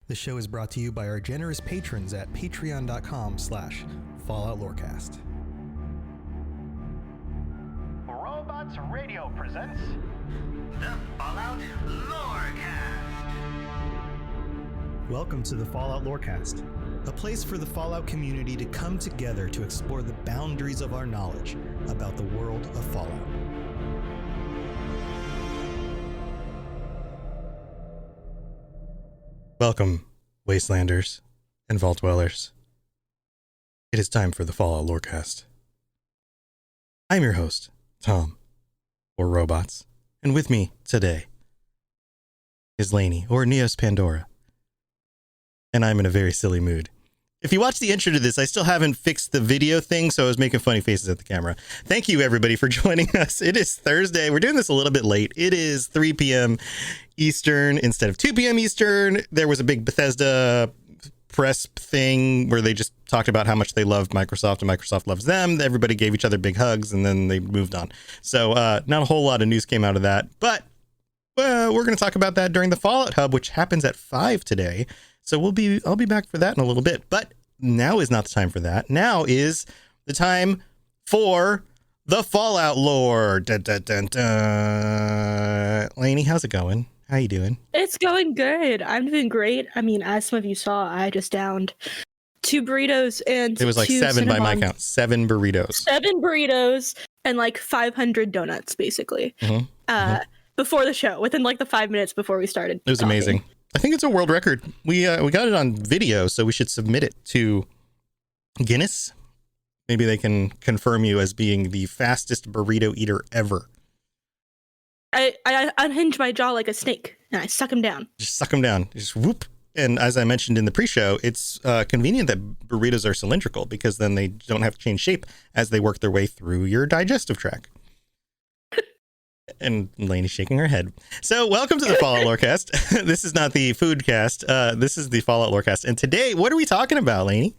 The show is brought to you by our generous patrons at patreon.com/FalloutLorecast. Robots Radio presents the Fallout Lorecast. Welcome to the Fallout Lorecast, a place for the Fallout community to come together to explore the boundaries of our knowledge about the world of Fallout. Welcome, Wastelanders and Vault Dwellers. It is time for the Fallout Lorecast. I'm your host, Tom, or Robots, and with me today is Lainey, or Neos Pandora. And I'm in a very silly mood. If you watch the intro to this, I still haven't fixed the video thing, so I was making funny faces at the camera. Thank you, everybody, for joining us. It is Thursday. We're doing this a little bit late. It is 3 p.m. Eastern instead of 2 p.m. Eastern. There was a big Bethesda press thing where they just talked about how much they love Microsoft and Microsoft loves them. Everybody gave each other big hugs, and then they moved on. So not a whole lot of news came out of that, but we're going to talk about that during the Fallout Hub, which happens at 5 today. So I'll be back for that in a little bit, but now is not the time for that. Now is the time for the Fallout lore. Dun, dun, dun, dun. Lainey, how's it going? How you doing? It's going good. I'm doing great. I mean, as some of you saw, I just downed 2 burritos and it was like 7 by my count. 7 burritos. 7 burritos and like 500 donuts, basically. Before the show, within like the 5 minutes before we started. It was talking. Amazing. I think it's a world record. We got it on video, so we should submit it to Guinness. Maybe they can confirm you as being the fastest burrito eater ever. I unhinged my jaw like a snake, and I suck him down. Just suck them down. Just whoop. And as I mentioned in the pre-show, it's convenient that burritos are cylindrical because then they don't have to change shape as they work their way through your digestive tract. And Lainey's shaking her head. So welcome to the Fallout Lorecast. This is not the food cast. This is the Fallout Lorecast. And today, what are we talking about, Lainey?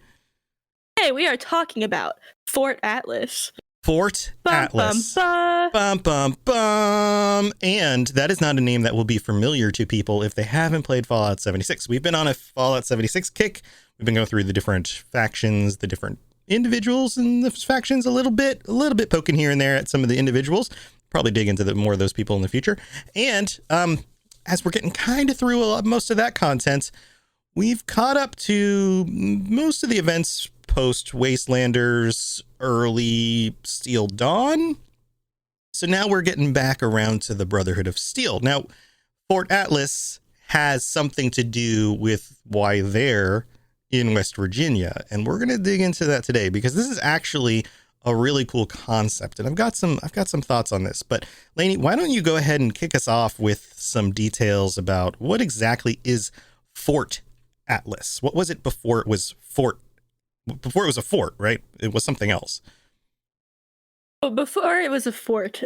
Hey, we are talking about Fort Atlas. Fort Atlas. Bum, Bum, bum, bum. And that is not a name that will be familiar to people if they haven't played Fallout 76. We've been on a Fallout 76 kick. We've been going through the different factions, the different individuals in the factions a little bit poking here and there at some of the individuals. Probably dig into more of those people in the future. And as we're getting kind of through most of that content, we've caught up to most of the events post Wastelanders, early Steel Dawn. So now we're getting back around to the Brotherhood of Steel. Now, Fort Atlas has something to do with why they're in West Virginia. And we're going to dig into that today because this is actually a really cool concept, and I've got some thoughts on this. But Lainey, why don't you go ahead and kick us off with some details about what exactly is Fort Atlas? What was it before it was Fort? Before it was a fort, right? It was something else. Before it was a fort,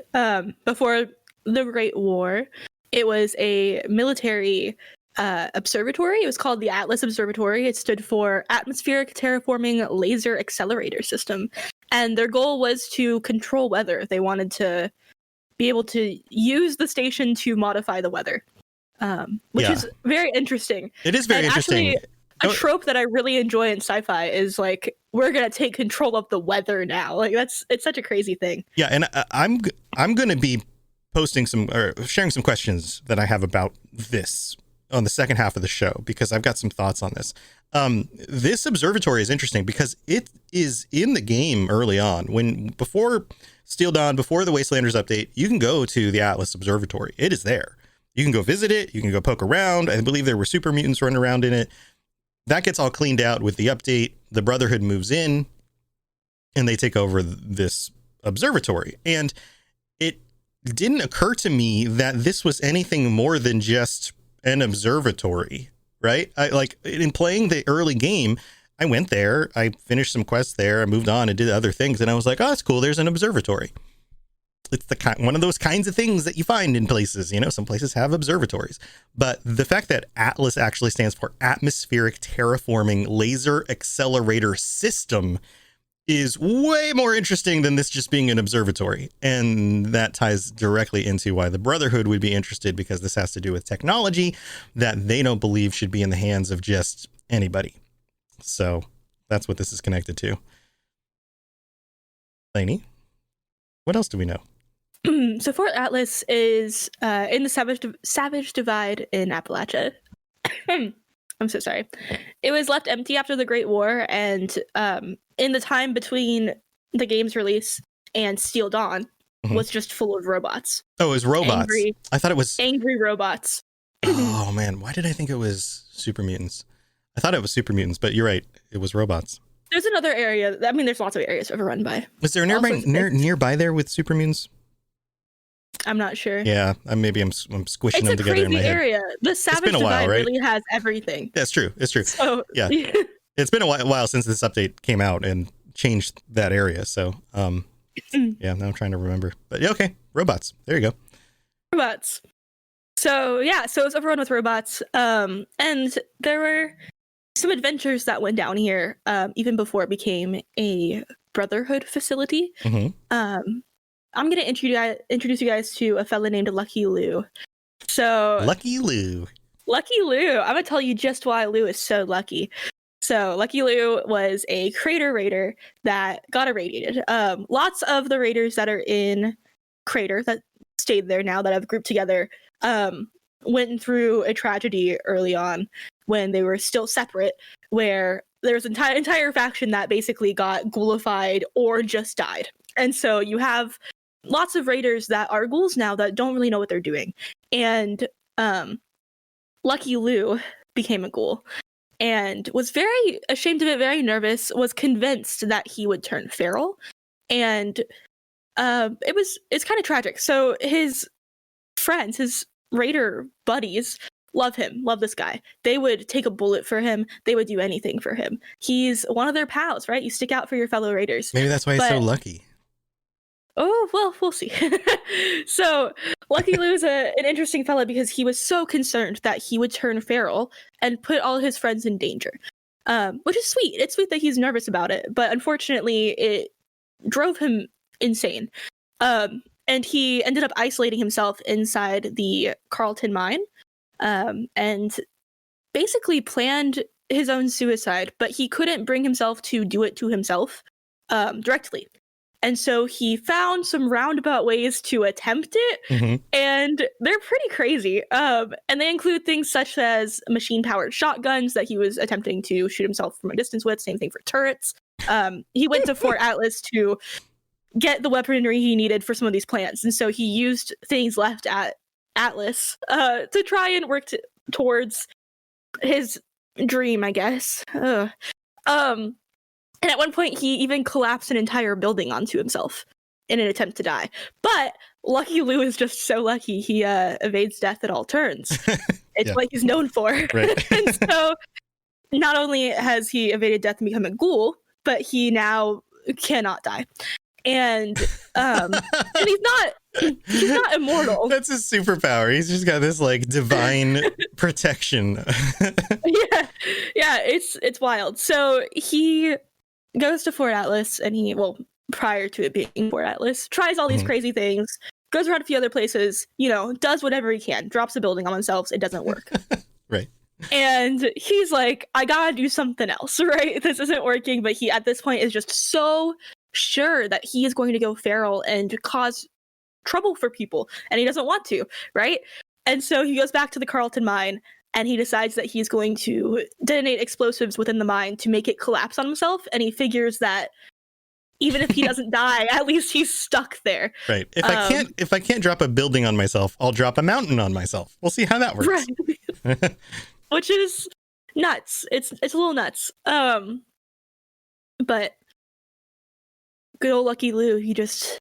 before the Great War, it was a military observatory. It was called the Atlas Observatory. It stood for Atmospheric Terraforming Laser Accelerator System. And their goal was to control weather. They wanted to be able to use the station to modify the weather, which is very interesting. It is very interesting. Actually, a trope that I really enjoy in sci-fi is like, we're going to take control of the weather now. Like it's such a crazy thing. Yeah, and I'm going to be posting sharing some questions that I have about this on the second half of the show because I've got some thoughts on this. This observatory is interesting because it is in the game early on. Before Steel Dawn, before the Wastelanders update, you can go to the Atlas Observatory. It is there. You can go visit it. You can go poke around. I believe there were super mutants running around in it. That gets all cleaned out with the update. The Brotherhood moves in and they take over this observatory. And it didn't occur to me that this was anything more than just an observatory. Right? In playing the early game, I went there, I finished some quests there, I moved on and did other things. And I was like, oh, that's cool. There's an observatory. It's one of those kinds of things that you find in places, some places have observatories, but the fact that Atlas actually stands for Atmospheric Terraforming Laser Accelerator System is way more interesting than this just being an observatory. And that ties directly into why the Brotherhood would be interested, because this has to do with technology that they don't believe should be in the hands of just anybody. So that's what this is connected to. Lainey, what else do we know? So Fort Atlas is in the Savage Divide in Appalachia. I'm so sorry. It was left empty after the Great War, and in the time between the game's release and Steel Dawn was just full of robots. Oh, it was robots. I thought it was angry robots. Oh man, why did I think it was super mutants? I thought it was super mutants, but you're right. It was robots. There's another area. I mean, there's lots of areas overrun by. Was there nearby there with super mutants? I'm not sure. Yeah, maybe I'm squishing them together in my head. It's a crazy area. The Savage Divide really has everything. That's true. It's true. So, yeah. It's been a while since this update came out and changed that area. So, yeah, now I'm trying to remember. But yeah, okay. Robots. There you go. Robots. So, yeah, so it was overrun with robots. And there were some adventures that went down here even before it became a Brotherhood facility. I'm going to introduce you guys to a fella named Lucky Lou. So Lucky Lou. Lucky Lou. I'm going to tell you just why Lou is so lucky. So Lucky Lou was a Crater Raider that got irradiated. Lots of the Raiders that are in Crater that stayed there now that have grouped together went through a tragedy early on when they were still separate, where there was an entire faction that basically got ghoulified or just died. And so you have lots of raiders that are ghouls now that don't really know what they're doing. And Lucky Lou became a ghoul and was very ashamed of it, very nervous, was convinced that he would turn feral. And it's kind of tragic. So his friends, his raider buddies, love this guy. They would take a bullet for him. They would do anything for him. He's one of their pals, right? You stick out for your fellow raiders. Maybe that's why he's so lucky. Oh, well, we'll see. So Lucky Lou's an interesting fella because he was so concerned that he would turn feral and put all his friends in danger, which is sweet. It's sweet that he's nervous about it, but unfortunately it drove him insane. And he ended up isolating himself inside the Carlton mine and basically planned his own suicide, but he couldn't bring himself to do it to himself directly. And so he found some roundabout ways to attempt it, and they're pretty crazy. And they include things such as machine-powered shotguns that he was attempting to shoot himself from a distance with, same thing for turrets. He went to Fort Atlas to get the weaponry he needed for some of these plans, and so he used things left at Atlas to try and work towards his dream, I guess. And at one point, he even collapsed an entire building onto himself in an attempt to die. But Lucky Lou is just so lucky. He evades death at all turns. It's what he's known for. Right. And so not only has he evaded death and become a ghoul, but he now cannot die. And and he's not immortal. That's his superpower. He's just got this like divine protection. Yeah, it's wild. So he goes to Fort Atlas, and prior to it being Fort Atlas, tries all these crazy things, goes around a few other places, does whatever he can, drops a building on himself, it doesn't work. Right. And he's like, I gotta do something else, right? This isn't working, but he at this point is just so sure that he is going to go feral and cause trouble for people, and he doesn't want to, right? And so he goes back to the Carlton mine, and he decides that he's going to detonate explosives within the mine to make it collapse on himself. And he figures that even if he doesn't die, at least he's stuck there. Right. If I can't drop a building on myself, I'll drop a mountain on myself. We'll see how that works. Right. Which is nuts. It's a little nuts. But good old Lucky Lou, he just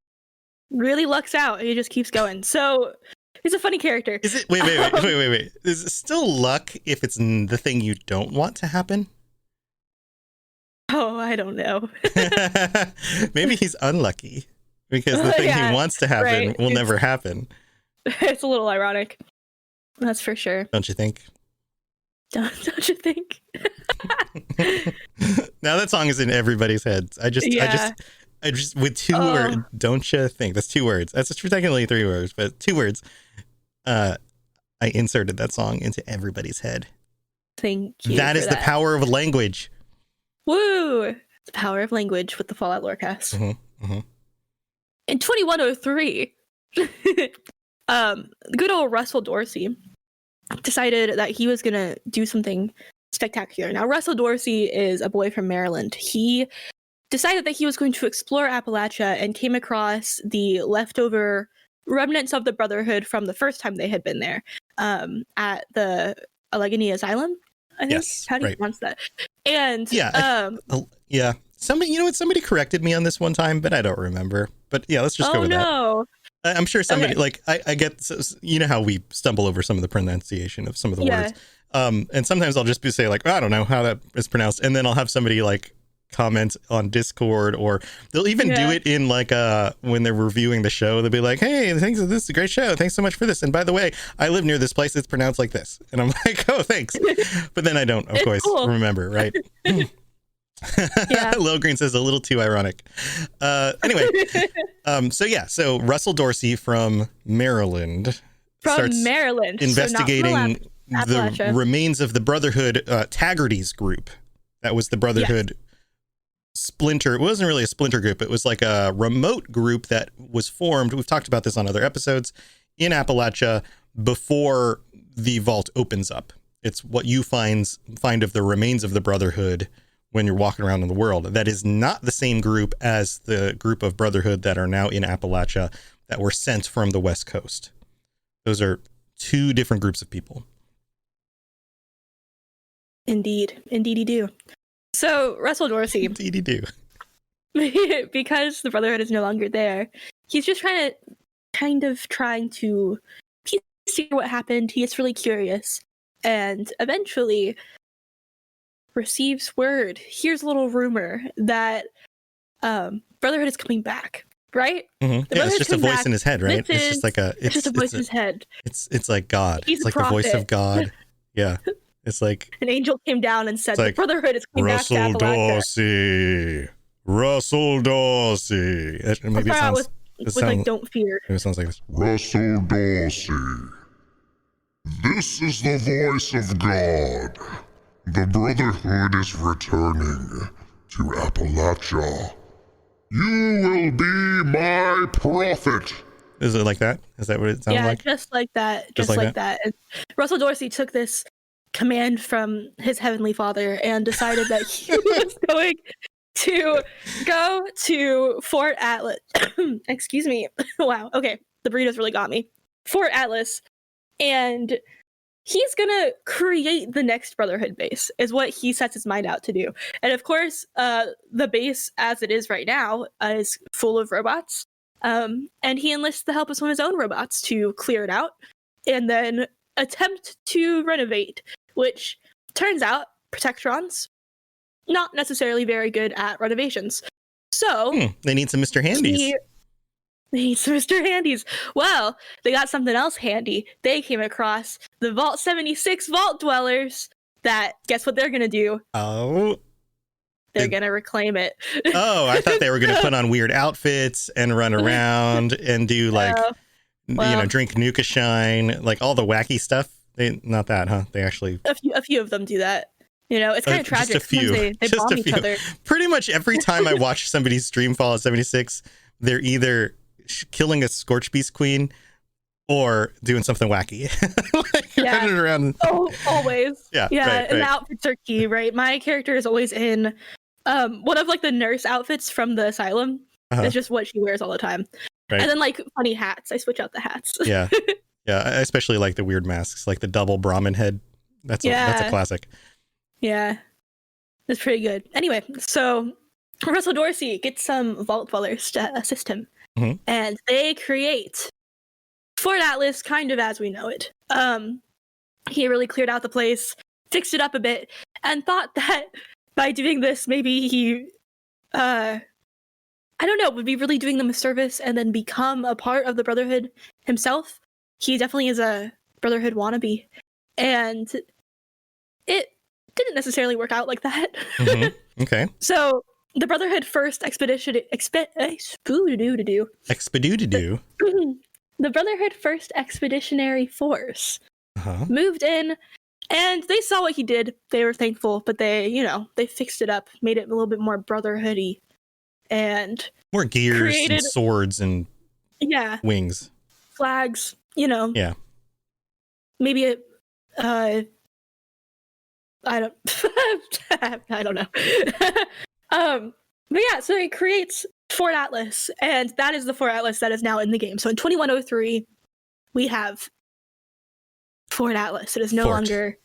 really lucks out. He just keeps going. So he's a funny character. Is it? Wait. Is it still luck if it's the thing you don't want to happen? Oh, I don't know. Maybe he's unlucky because the thing he wants to happen will never happen. It's a little ironic. That's for sure. Don't you think? Don't you think? Now that song is in everybody's heads. I just with two words, don't you think? That's 2 words. That's technically 3 words, but 2 words. I inserted that song into everybody's head. Thank you. That is the power of language. Woo! The power of language with the Fallout Lorecast. In 2103, good old Russell Dorsey decided that he was going to do something spectacular. Now, Russell Dorsey is a boy from Maryland. He decided that he was going to explore Appalachia and came across the leftover remnants of the Brotherhood from the first time they had been there, at the Allegheny Asylum, I think. Yes, How do you pronounce that? And yeah. Somebody corrected me on this one time, but I don't remember. But yeah, let's just go with that. I'm sure somebody I get, you know how we stumble over some of the pronunciation of some of the words. And sometimes I'll just say like, I don't know how that is pronounced. And then I'll have somebody like comment on Discord, or they'll even do it in like when they're reviewing the show. They'll be like, hey, thanks, this is a great show, thanks so much for this, and by the way, I live near this place, it's pronounced like this. And I'm like, oh, thanks. But then I don't, of course, remember, right? Lil Green says a little too ironic. Anyway, so Russell Dorsey from Maryland starts investigating the remains of the Brotherhood Taggarty's group. That was the Brotherhood splinter. It wasn't really a splinter group. It was like a remote group that was formed. We've talked about this on other episodes, in Appalachia before the vault opens up. It's what you find of the remains of the Brotherhood when you're walking around in the world. That is not the same group as the group of Brotherhood that are now in Appalachia that were sent from the West Coast. Those are 2 different groups of people. Indeedy do. So Russell Dorsey, Indeedy do. Because the Brotherhood is no longer there, he's just trying to see what happened. He gets really curious, and eventually receives word, here's a little rumor that Brotherhood is coming back, right? Yeah, it's just a voice in his head, right? It's just like it's just a voice in his head. It's like God. He's it's like the voice of God. Yeah. It's like an angel came down and said, the Brotherhood is coming back to Appalachia. Russell Dorsey. Maybe it sounds like, don't fear. It sounds like this. Russell Dorsey. This is the voice of God. The Brotherhood is returning to Appalachia. You will be my prophet. Is it like that? Is that what it sounds like? Yeah, just like that. Just like that. And Russell Dorsey took this command from his heavenly father and decided that he was going to go to Fort Atlas. Excuse me. Wow. Okay. The burritos really got me. Fort Atlas. And he's going to create the next Brotherhood base, is what he sets his mind out to do. And of course, the base as it is right now is full of robots. And he enlists the help of some of his own robots to clear it out and then attempt to renovate, which turns out Protectrons not necessarily very good at renovations. So they need some Mr. Handies. They need some Mr. Handies. Well, they got something else handy. They came across the Vault 76 Vault Dwellers that, guess what they're going to do? Oh. They're going to reclaim it. Oh, I thought they were going to put on weird outfits and run around and do like, drink Nuka Shine, like all the wacky stuff. Not that, huh? They actually... A few of them do that. You know, it's kind of tragic. Just a few. They bomb each other. Pretty much every time I watch somebody stream Fallout 76, they're either killing a Scorch Beast Queen or doing something wacky. Running around. Oh, always. Yeah. Right. And the outfits are key, right? My character is always in one of like the nurse outfits from the asylum. It's just what she wears all the time. Right. And then like funny hats. I switch out the hats. Yeah. Yeah. I especially like the weird masks, like the double Brahmin head. That's a classic. Yeah. That's pretty good. Anyway, so Russell Dorsey gets some Vault Dwellers to assist him. Mm-hmm. And they create Fort Atlas kind of as we know it. He really cleared out the place, fixed it up a bit, and thought that by doing this, maybe he, would be really doing them a service and then become a part of the Brotherhood himself. He definitely is a Brotherhood wannabe. And it didn't didn't necessarily work out like that. Okay. So the Brotherhood first Expedooty-doo. the Brotherhood First Expeditionary Force Uh-huh. moved in, and they saw what he did. They were thankful, but they fixed it up, made it a little bit more brotherhoody, and More gears created and swords and wings. flags. Yeah. Maybe it. I don't. I don't know. But yeah, so it creates Fort Atlas, and that is the Fort Atlas that is now in the game. So in 2103, we have Fort Atlas. It is no longer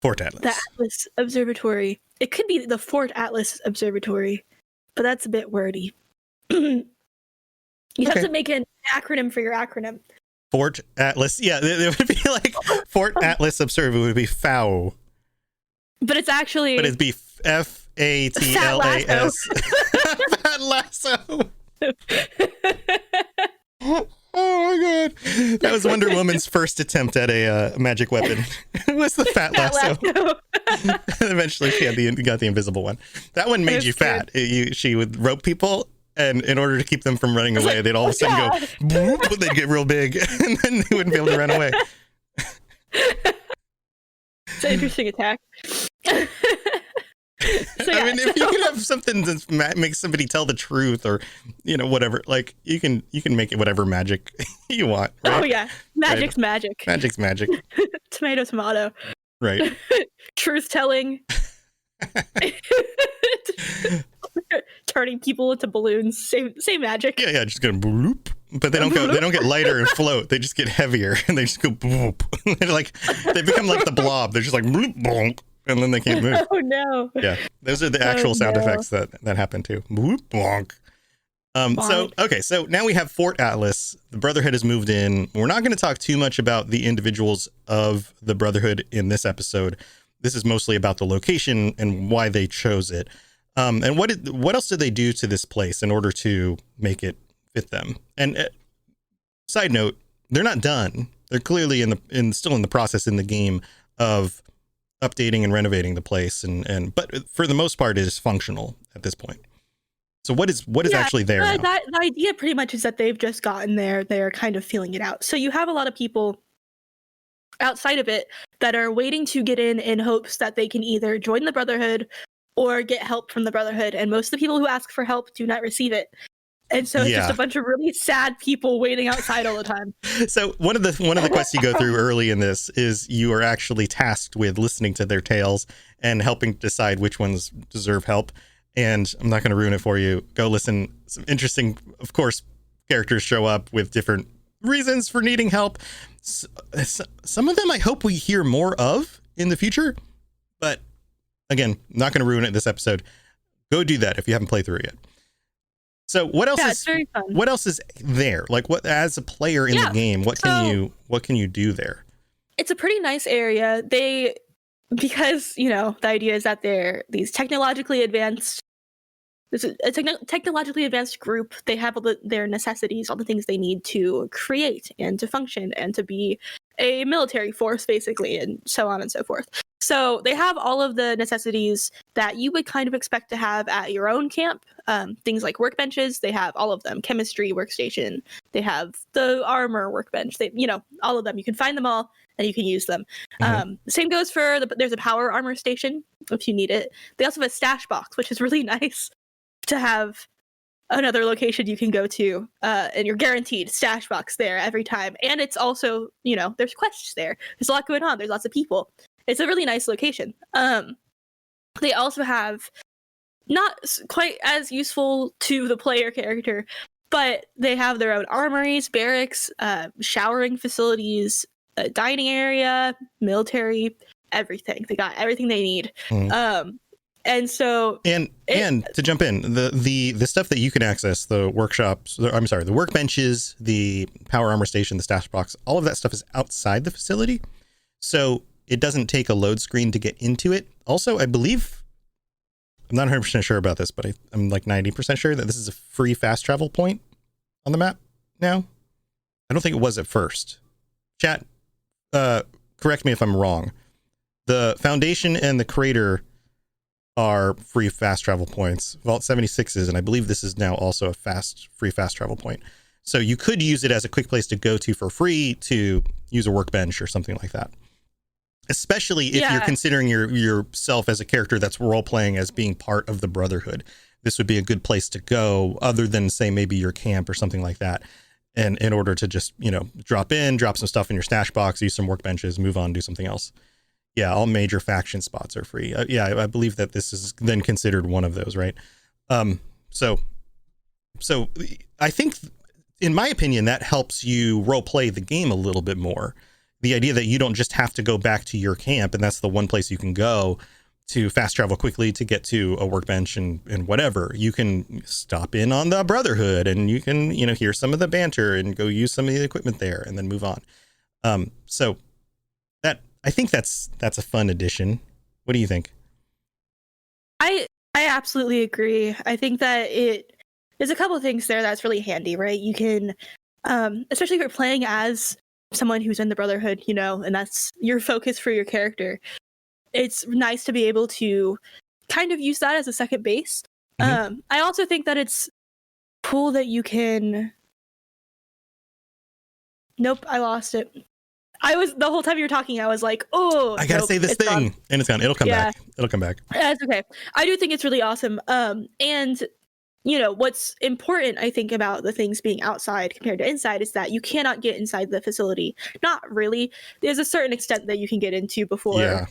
Fort Atlas. the Atlas Observatory. It could be the Fort Atlas Observatory, but that's a bit wordy. You have to make an acronym for your acronym. Fort Atlas. Yeah, it would be like Fort Atlas Observatory would be FAO. But it's actually. But it'd be FATLAS. Fat Lasso. Oh my god. That was Wonder Woman's first attempt at a magic weapon. It was the Fat Lasso. Eventually she got the invisible one. That one made you fat. She would rope people, and in order to keep them from running away, they'd all of a sudden go boop, they'd get real big, and then they wouldn't be able to run away. It's an interesting attack. If you can have something that makes somebody tell the truth, or whatever, like you can make it whatever magic you want, right? Oh yeah, magic's magic. Magic's magic. Tomato. Right. Truth telling. Turning people into balloons. Same magic. Yeah, just go bloop. But they don't get lighter and float. They just get heavier, and they just go boop. They become like the blob. They're just like bloop, bonk, and then they can't move. Oh no. Yeah, those are the actual sound effects that happen too. Boop, bonk. So now we have Fort Atlas. The Brotherhood has moved in. We're not going to talk too much about the individuals of the Brotherhood in this episode. This is mostly about the location and why they chose it. And what else did they do to this place in order to make it fit them? And side note, they're not done. They're clearly still in the process in the game of updating and renovating the place, but for the most part, it is functional at this point. So what is actually there now? The idea pretty much is that they've just gotten there. They're kind of feeling it out. So you have a lot of people outside of it that are waiting to get in hopes that they can either join the Brotherhood or get help from the Brotherhood. And most of the people who ask for help do not receive it. And so it's just a bunch of really sad people waiting outside all the time. So one of the quests you go through early in this is you are actually tasked with listening to their tales and helping decide which ones deserve help. And I'm not going to ruin it for you. Go listen. Some interesting, of course, characters show up with different reasons for needing help. Some of them I hope we hear more of in the future. But again, not going to ruin it this episode. Go do that if you haven't played through it yet. So what else is very fun. What else is there? Like, what, as a player in the game, what can you do there? It's a pretty nice area. Because the idea is that they're these technologically advanced. This is a technologically advanced group. They have all their necessities, all the things they need to create and to function and to be a military force, basically, and so on and so forth. So they have all of the necessities that you would kind of expect to have at your own camp. Things like workbenches, they have all of them. Chemistry workstation, they have the armor workbench. All of them. You can find them all and you can use them. The same goes for there's a power armor station if you need it. They also have a stash box, which is really nice to have another location you can go to, and you're guaranteed stash box there every time. And it's also, there's quests there. There's a lot going on. There's lots of people. It's a really nice location. They also have, not quite as useful to the player character, but they have their own armories, barracks, showering facilities, a dining area, military, everything. They got everything they need. And so, and to jump in, the stuff that you can access, the workshops, the workbenches, the power armor station, the stash box, all of that stuff is outside the facility. So it doesn't take a load screen to get into it. Also, I believe, I'm not 100% sure about this, but I'm like 90% sure that this is a free fast travel point on the map now. I don't think it was at first. Chat, correct me if I'm wrong. The Foundation and the Crater are free fast travel points. Vault 76 is, and I believe this is now also a free fast travel point. So you could use it as a quick place to go to for free to use a workbench or something like that. Especially if you're considering yourself as a character that's role playing as being part of the Brotherhood. This would be a good place to go, other than say maybe your camp or something like that. And in order to just, drop some stuff in your stash box, use some workbenches, move on, do something else. Yeah, all major faction spots are free. I believe that this is then considered one of those, right? So I think, in my opinion, that helps you role play the game a little bit more. The idea that you don't just have to go back to your camp, and that's the one place you can go to fast travel quickly to get to a workbench and whatever. You can stop in on the Brotherhood, and you can, hear some of the banter and go use some of the equipment there and then move on. So that, I think that's a fun addition. What do you think? I absolutely agree. I think that there's a couple of things there that's really handy, right? You can, especially if you're playing as someone who's in the Brotherhood, and that's your focus for your character. It's nice to be able to kind of use that as a second base. I also think that it's cool that you can... Nope, I lost it. The whole time you were talking, I was like, oh, I gotta say this thing. Gone. And it's gone. It'll come back. It'll come back. That's okay. I do think it's really awesome. And what's important, I think, about the things being outside compared to inside is that you cannot get inside the facility. Not really. There's a certain extent that you can get into before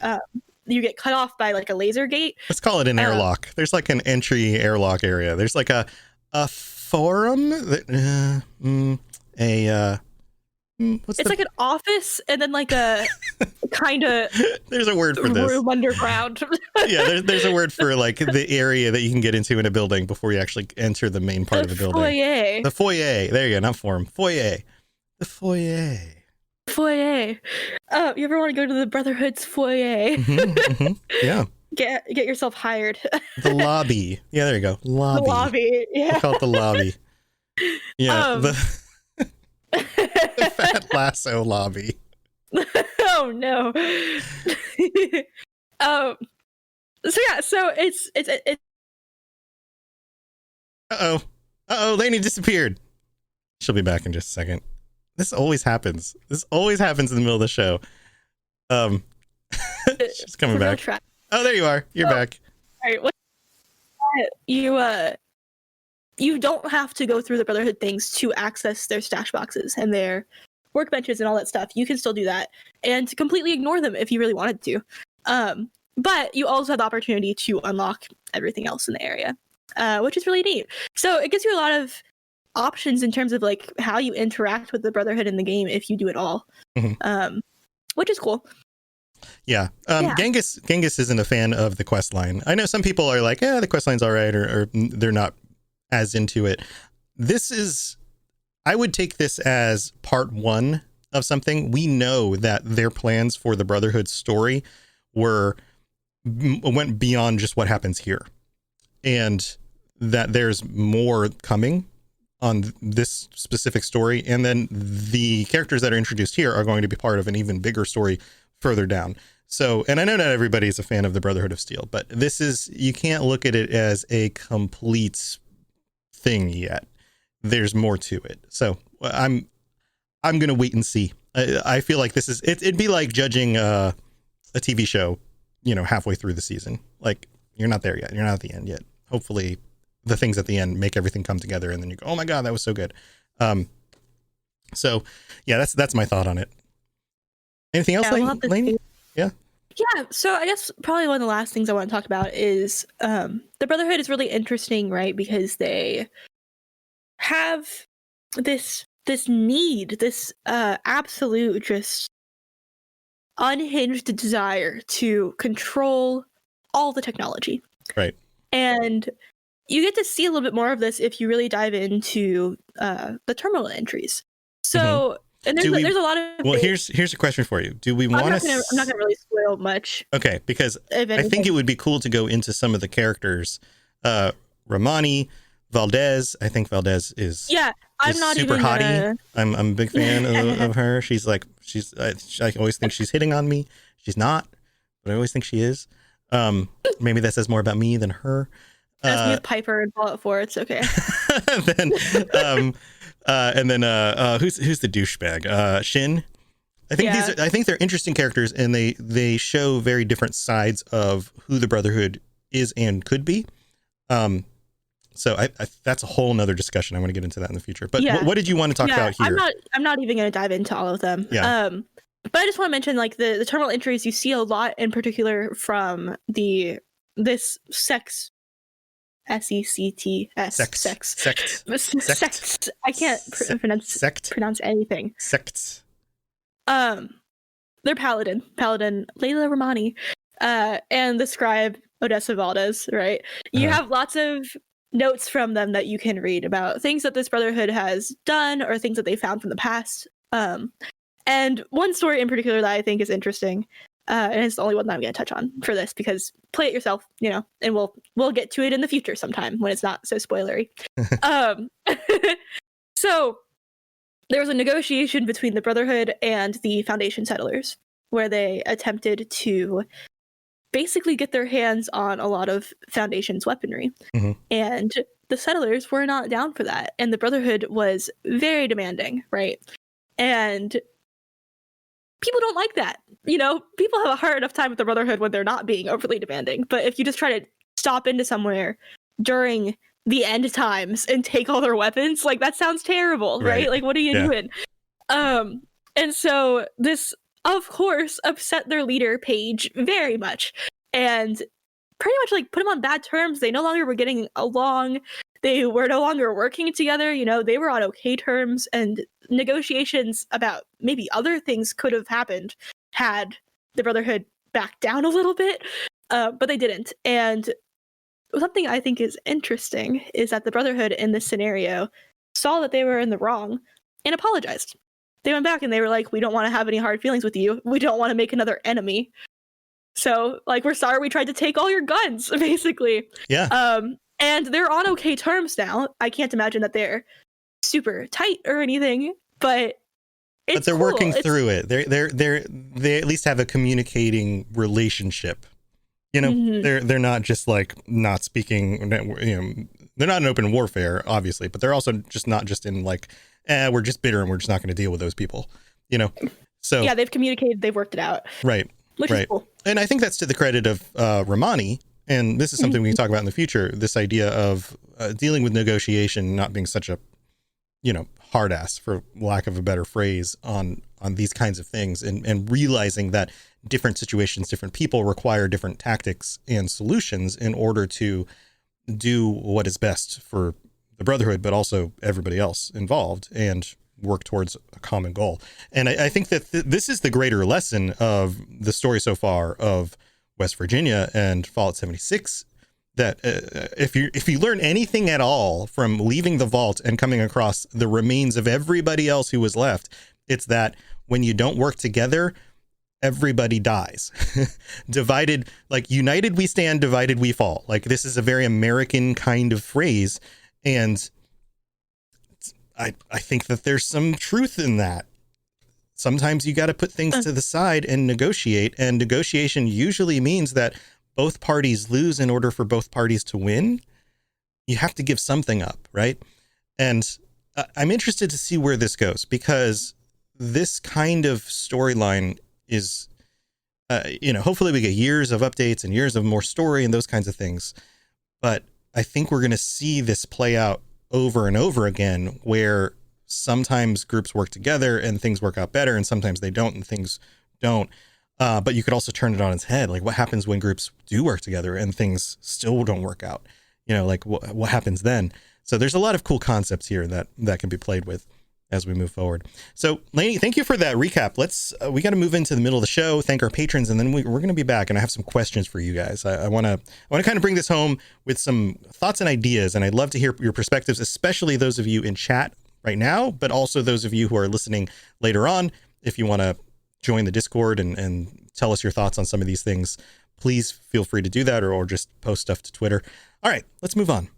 you get cut off by like a laser gate. Let's call it an airlock. There's like an entry airlock area. There's like a forum that it's like an office and then like a kind of there's a word for this room underground. There's a word for like the area that you can get into in a building before you actually enter the main part of the building. The foyer. There you go. Not forum. Foyer. The foyer. You ever want to go to the Brotherhood's foyer? Yeah. Get yourself hired. The lobby. Yeah, there you go. Lobby. The lobby. Yeah. We'll call it the lobby. Yeah. The Fat Lasso lobby. Oh no. So it's Lainey disappeared. She'll be back in just a second. This always happens in the middle of the show. She's coming back. Oh, there you are. You're back. All right. You don't have to go through the Brotherhood things to access their stash boxes and their workbenches and all that stuff. You can still do that and to completely ignore them if you really wanted to. But you also have the opportunity to unlock everything else in the area, which is really neat. So it gives you a lot of options in terms of like how you interact with the Brotherhood in the game if you do it all, which is cool. Yeah. Genghis isn't a fan of the quest line. I know some people are like, the quest line's all right, or they're not as into it. I would take this as part one of something. We know that their plans for the Brotherhood story went beyond just what happens here, and that there's more coming on this specific story. And then the characters that are introduced here are going to be part of an even bigger story further down. So, and I know not everybody is a fan of the Brotherhood of Steel, but you can't look at it as a complete thing yet. There's more to it. So I'm going to wait and see. I feel like it'd be like judging a TV show, halfway through the season. Like, you're not there yet. You're not at the end yet. Hopefully the things at the end make everything come together and then you go, oh my God, that was so good. So yeah, that's my thought on it. Anything else, Lainey? Yeah. So I guess probably one of the last things I want to talk about is the Brotherhood is really interesting, right? Because they have this need, this absolute just unhinged desire to control all the technology. Right. And you get to see a little bit more of this if you really dive into the terminal entries. So, and there's a lot of... Well, here's a question for you. Do we want to... I'm not going to really spoil much. Okay, because I think it would be cool to go into some of the characters. Romani, Valdez. I think Valdez is... Yeah, I'm not super even hottie. I'm a big fan of her. I always think she's hitting on me. She's not. but I always think she is. Maybe that says more about me than her. As me with Piper and Fallout 4, it's okay. then, who's the douchebag? Shin. I think I think they're interesting characters, and they show very different sides of who the Brotherhood is and could be. So I that's a whole nother discussion. I want to get into that in the future. But what did you want to talk about here? I'm not even going to dive into all of them. Yeah. But I just want to mention like the terminal entries you see a lot in particular from this sex. S-E-C-T-S. Sex. I can't pronounce anything. Sects. They're Paladin, Layla Romani, and the scribe Odessa Valdez, right? You have lots of notes from them that you can read about things that this Brotherhood has done or things that they found from the past. And one story in particular that I think is interesting, and it's the only one that I'm going to touch on for this because play it yourself, and we'll get to it in the future sometime when it's not so spoilery. So there was a negotiation between the Brotherhood and the Foundation settlers where they attempted to basically get their hands on a lot of Foundation's weaponry. Mm-hmm. And the settlers were not down for that. And the Brotherhood was very demanding, right? And people don't like that. People have a hard enough time with the Brotherhood when they're not being overly demanding. But if you just try to stop into somewhere during the end times and take all their weapons, like that sounds terrible, right? Like, what are you doing? And so this, of course, upset their leader, Paige, very much. And pretty much like put them on bad terms. They no longer were getting along. They were no longer working together. They were on okay terms, and negotiations about maybe other things could have happened had the Brotherhood backed down a little bit, but they didn't. And something I think is interesting is that the Brotherhood in this scenario saw that they were in the wrong and apologized. They went back and they were like, we don't want to have any hard feelings with you. We don't want to make another enemy. So, like, we're sorry we tried to take all your guns, basically. Yeah. And they're on okay terms now. I can't imagine that they're super tight or anything, but they're working through it. They at least have a communicating relationship. They're not just like not speaking. They're not in open warfare, obviously, but they're also just not just in like, we're just bitter and we're just not going to deal with those people. So yeah, they've communicated, they've worked it out, right? Which is cool. And I think that's to the credit of Romani. And this is something we can talk about in the future. This idea of dealing with negotiation, not being such a, hard ass, for lack of a better phrase, on these kinds of things, and realizing that different situations, different people require different tactics and solutions in order to do what is best for the Brotherhood, but also everybody else involved, and work towards a common goal. And I think that this is the greater lesson of the story so far of West Virginia and Fallout 76, that if you learn anything at all from leaving the vault and coming across the remains of everybody else who was left, it's that when you don't work together, everybody dies. Divided, like united we stand, divided we fall. Like, this is a very American kind of phrase, and I think that there's some truth in that. Sometimes you got to put things to the side and negotiate, and negotiation usually means that both parties lose in order for both parties to win. You have to give something up, right? And I'm interested to see where this goes, because this kind of storyline is, hopefully we get years of updates and years of more story and those kinds of things. But I think we're going to see this play out over and over again, where sometimes groups work together and things work out better, and sometimes they don't and things don't. But you could also turn it on its head. Like, what happens when groups do work together and things still don't work out? Like what happens then? So there's a lot of cool concepts here that can be played with as we move forward. So Lainey, thank you for that recap. We got to move into the middle of the show, thank our patrons, and then we're going to be back, and I have some questions for you guys. I want to kind of bring this home with some thoughts and ideas, and I'd love to hear your perspectives, especially those of you in chat right now, but also those of you who are listening later on. If you want to join the Discord and tell us your thoughts on some of these things, please feel free to do that, or just post stuff to Twitter. All right, let's move on.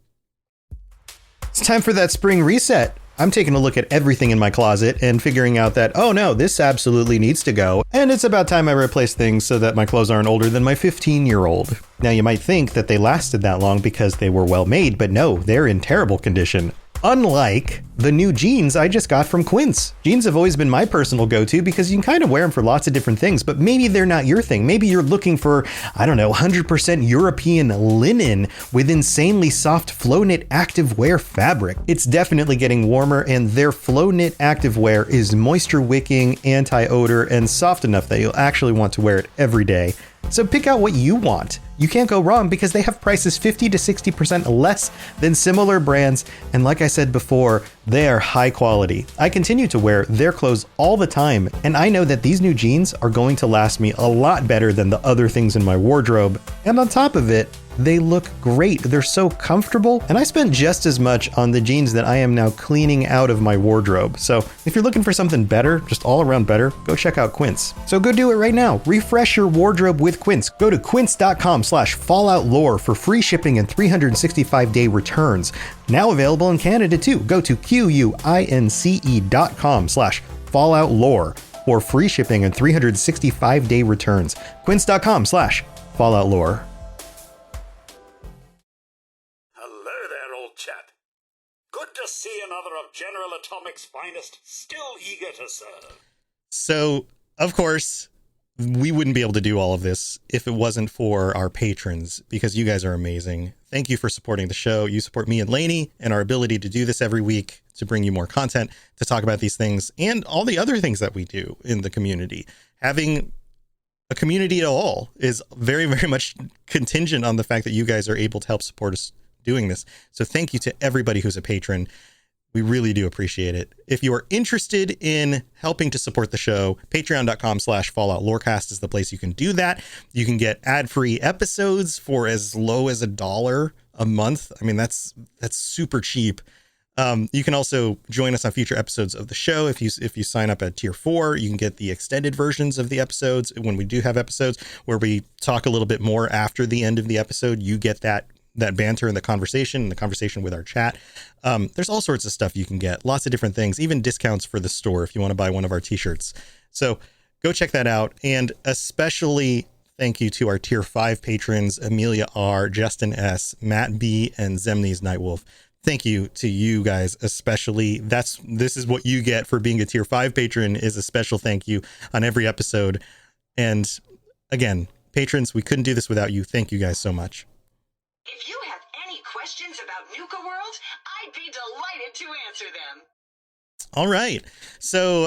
It's time for that spring reset. I'm taking a look at everything in my closet and figuring out that, oh no, this absolutely needs to go. And it's about time I replace things so that my clothes aren't older than my 15-year-old. Now you might think that they lasted that long because they were well made, but no, they're in terrible condition. Unlike the new jeans I just got from Quince. Jeans have always been my personal go-to because you can kind of wear them for lots of different things, but maybe they're not your thing. Maybe you're looking for, 100% European linen with insanely soft flow knit activewear fabric. It's definitely getting warmer, and their flow knit activewear is moisture wicking, anti-odor, and soft enough that you'll actually want to wear it every day. So pick out what you want. You can't go wrong because they have prices 50 to 60% less than similar brands. And like I said before, they are high quality. I continue to wear their clothes all the time, and I know that these new jeans are going to last me a lot better than the other things in my wardrobe. And on top of it, they look great. They're so comfortable, and I spent just as much on the jeans that I am now cleaning out of my wardrobe. So if you're looking for something better, just all around better, go check out Quince. So go do it right now. Refresh your wardrobe with Quince. Go to quince.com/falloutlore for free shipping and 365-day returns. Now available in Canada too. Go to quince.com/falloutlore for free shipping and 365-day returns. Quince.com/falloutlore. Good to see another of General Atomic's finest, still eager to serve. So, of course, we wouldn't be able to do all of this if it wasn't for our patrons, because you guys are amazing. Thank you for supporting the show. You support me and Lainey and our ability to do this every week, to bring you more content, to talk about these things, and all the other things that we do in the community. Having a community at all is very, very much contingent on the fact that you guys are able to help support us doing this. So thank you to everybody who's a patron. We really do appreciate it. If you are interested in helping to support the show, patreon.com/falloutlorecast is the place you can do that. You can get ad-free episodes for as low as $1 a month. I mean, that's super cheap. You can also join us on future episodes of the show. If you sign up at tier 4, you can get the extended versions of the episodes. When we do have episodes where we talk a little bit more after the end of the episode, you get that banter and the conversation with our chat. There's all sorts of stuff you can get, lots of different things, even discounts for the store if you want to buy one of our t-shirts. So go check that out. And especially thank you to our tier 5 patrons, Amelia R, Justin S, Matt B, and Zemni's Nightwolf. Thank you to you guys, especially. This is what you get for being a tier 5 patron, is a special thank you on every episode. And again, patrons, we couldn't do this without you. Thank you guys so much. If you have any questions about Nuka World, I'd be delighted to answer them. All right. So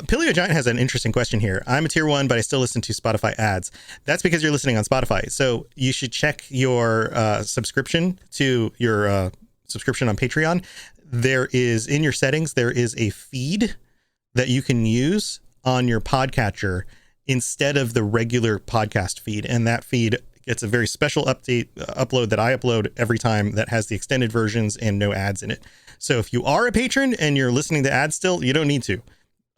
Paleo Giant has an interesting question here. I'm a tier 1, but I still listen to Spotify ads. That's because you're listening on Spotify. So you should check your subscription to your subscription on Patreon. There is, in your settings, there is a feed that you can use on your podcatcher instead of the regular podcast feed. And that feed, it's a very special upload that I upload every time that has the extended versions and no ads in it. So if you are a patron and you're listening to ads still, you don't need to.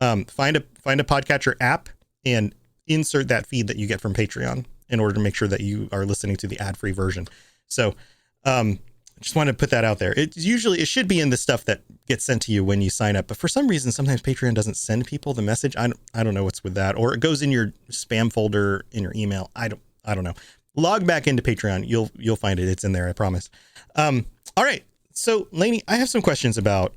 Find a podcatcher app and insert that feed that you get from Patreon in order to make sure that you are listening to the ad-free version. So just wanted to put that out there. It should be in the stuff that gets sent to you when you sign up. But for some reason, sometimes Patreon doesn't send people the message. I don't know what's with that, or it goes in your spam folder in your email. I don't know. Log back into Patreon. You'll find it. It's in there. I promise. All right. So Lainey, I have some questions about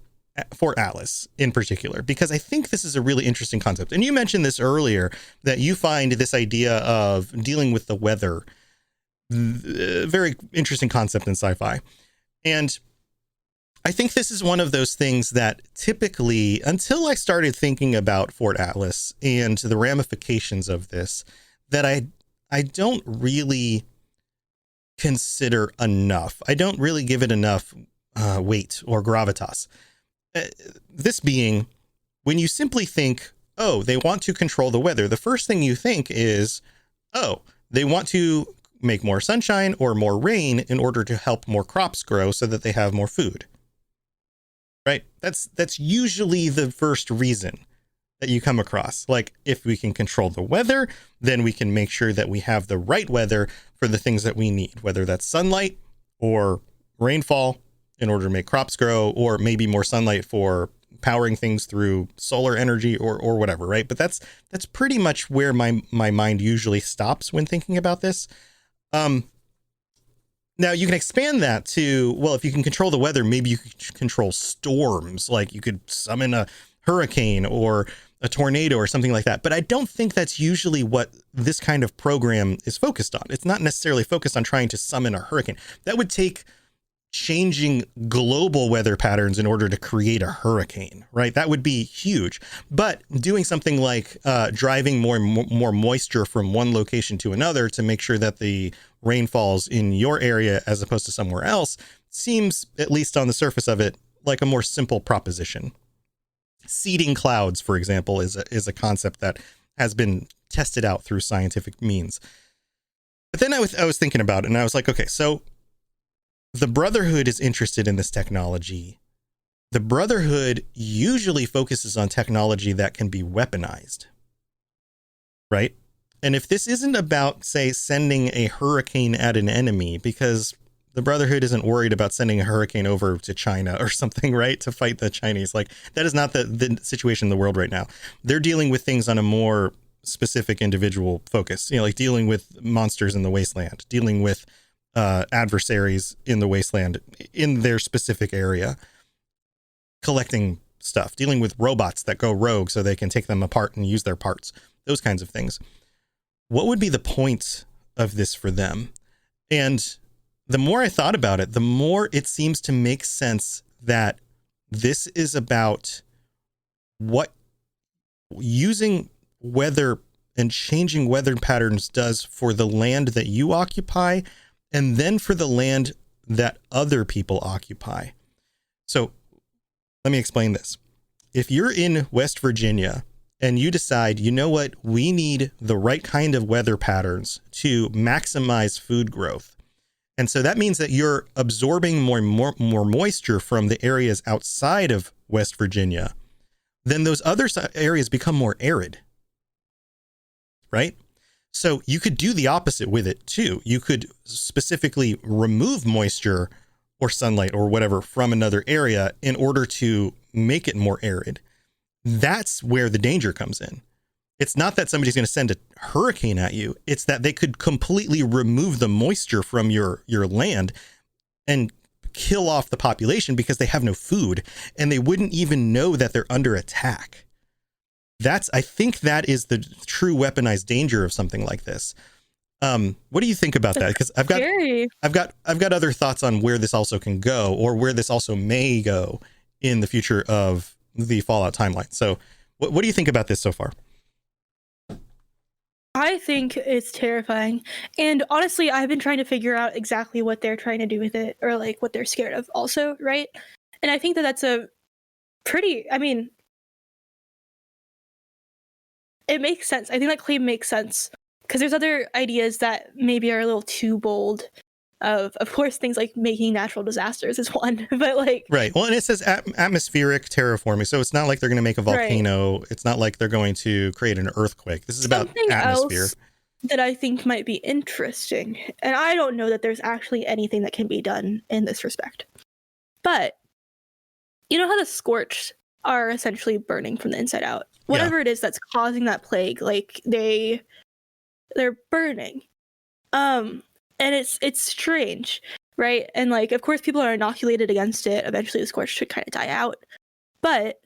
Fort Atlas in particular, because I think this is a really interesting concept. And you mentioned this earlier, that you find this idea of dealing with the weather a very interesting concept in sci-fi. And I think this is one of those things that typically, until I started thinking about Fort Atlas and the ramifications of this, that I don't really consider enough. I don't really give it enough weight or gravitas. This being, when you simply think, oh, they want to control the weather, the first thing you think is, oh, they want to make more sunshine or more rain in order to help more crops grow so that they have more food. Right? That's usually the first reason that you come across. Like, if we can control the weather, then we can make sure that we have the right weather for the things that we need, whether that's sunlight or rainfall in order to make crops grow, or maybe more sunlight for powering things through solar energy or whatever, right? But that's pretty much where my mind usually stops when thinking about this. Now you can expand that to, well, if you can control the weather, maybe you could control storms, like you could summon a hurricane or a tornado or something like that. But I don't think that's usually what this kind of program is focused on. It's not necessarily focused on trying to summon a hurricane. That would take changing global weather patterns in order to create a hurricane, right? That would be huge. But doing something like driving more moisture from one location to another to make sure that the rain falls in your area as opposed to somewhere else seems, at least on the surface of it, like a more simple proposition. Seeding clouds, for example, is a concept that has been tested out through scientific means. But then I was thinking about it, and I was like, okay, so the Brotherhood is interested in this technology. The Brotherhood usually focuses on technology that can be weaponized, right? And if this isn't about, say, sending a hurricane at an enemy, because the Brotherhood isn't worried about sending a hurricane over to China or something, right, to fight the Chinese. Like, that is not the situation in the world right now. They're dealing with things on a more specific individual focus, like dealing with monsters in the wasteland, dealing with adversaries in the wasteland in their specific area, collecting stuff, dealing with robots that go rogue so they can take them apart and use their parts, those kinds of things. What would be the point of this for them? And the more I thought about it, the more it seems to make sense that this is about what using weather and changing weather patterns does for the land that you occupy, and then for the land that other people occupy. So let me explain this. If you're in West Virginia and you decide, you know what, we need the right kind of weather patterns to maximize food growth. And so that means that you're absorbing more moisture from the areas outside of West Virginia. Then those other areas become more arid, right? So you could do the opposite with it too. You could specifically remove moisture or sunlight or whatever from another area in order to make it more arid. That's where the danger comes in. It's not that somebody's going to send a hurricane at you. It's that they could completely remove the moisture from your land and kill off the population because they have no food and they wouldn't even know that they're under attack. I think that is the true weaponized danger of something like this. What do you think about that? Because I've got other thoughts on where this also can go, or where this also may go in the future of the Fallout timeline. So what do you think about this so far? I think it's terrifying. And honestly, I've been trying to figure out exactly what they're trying to do with it, or like what they're scared of also, right? And I think that that's a pretty, it makes sense. I think that claim makes sense because there's other ideas that maybe are a little too bold. Of course, things like making natural disasters is one, but like right. Well, and it says atmospheric terraforming, so it's not like they're going to make a volcano. Right. It's not like they're going to create an earthquake. This is something about atmosphere else that I think might be interesting, and I don't know that there's actually anything that can be done in this respect. But you know how the scorched are essentially burning from the inside out. Whatever it is that's causing that plague, like they're burning. And it's strange, right? And like, of course, people are inoculated against it. Eventually, the scorch should kind of die out. But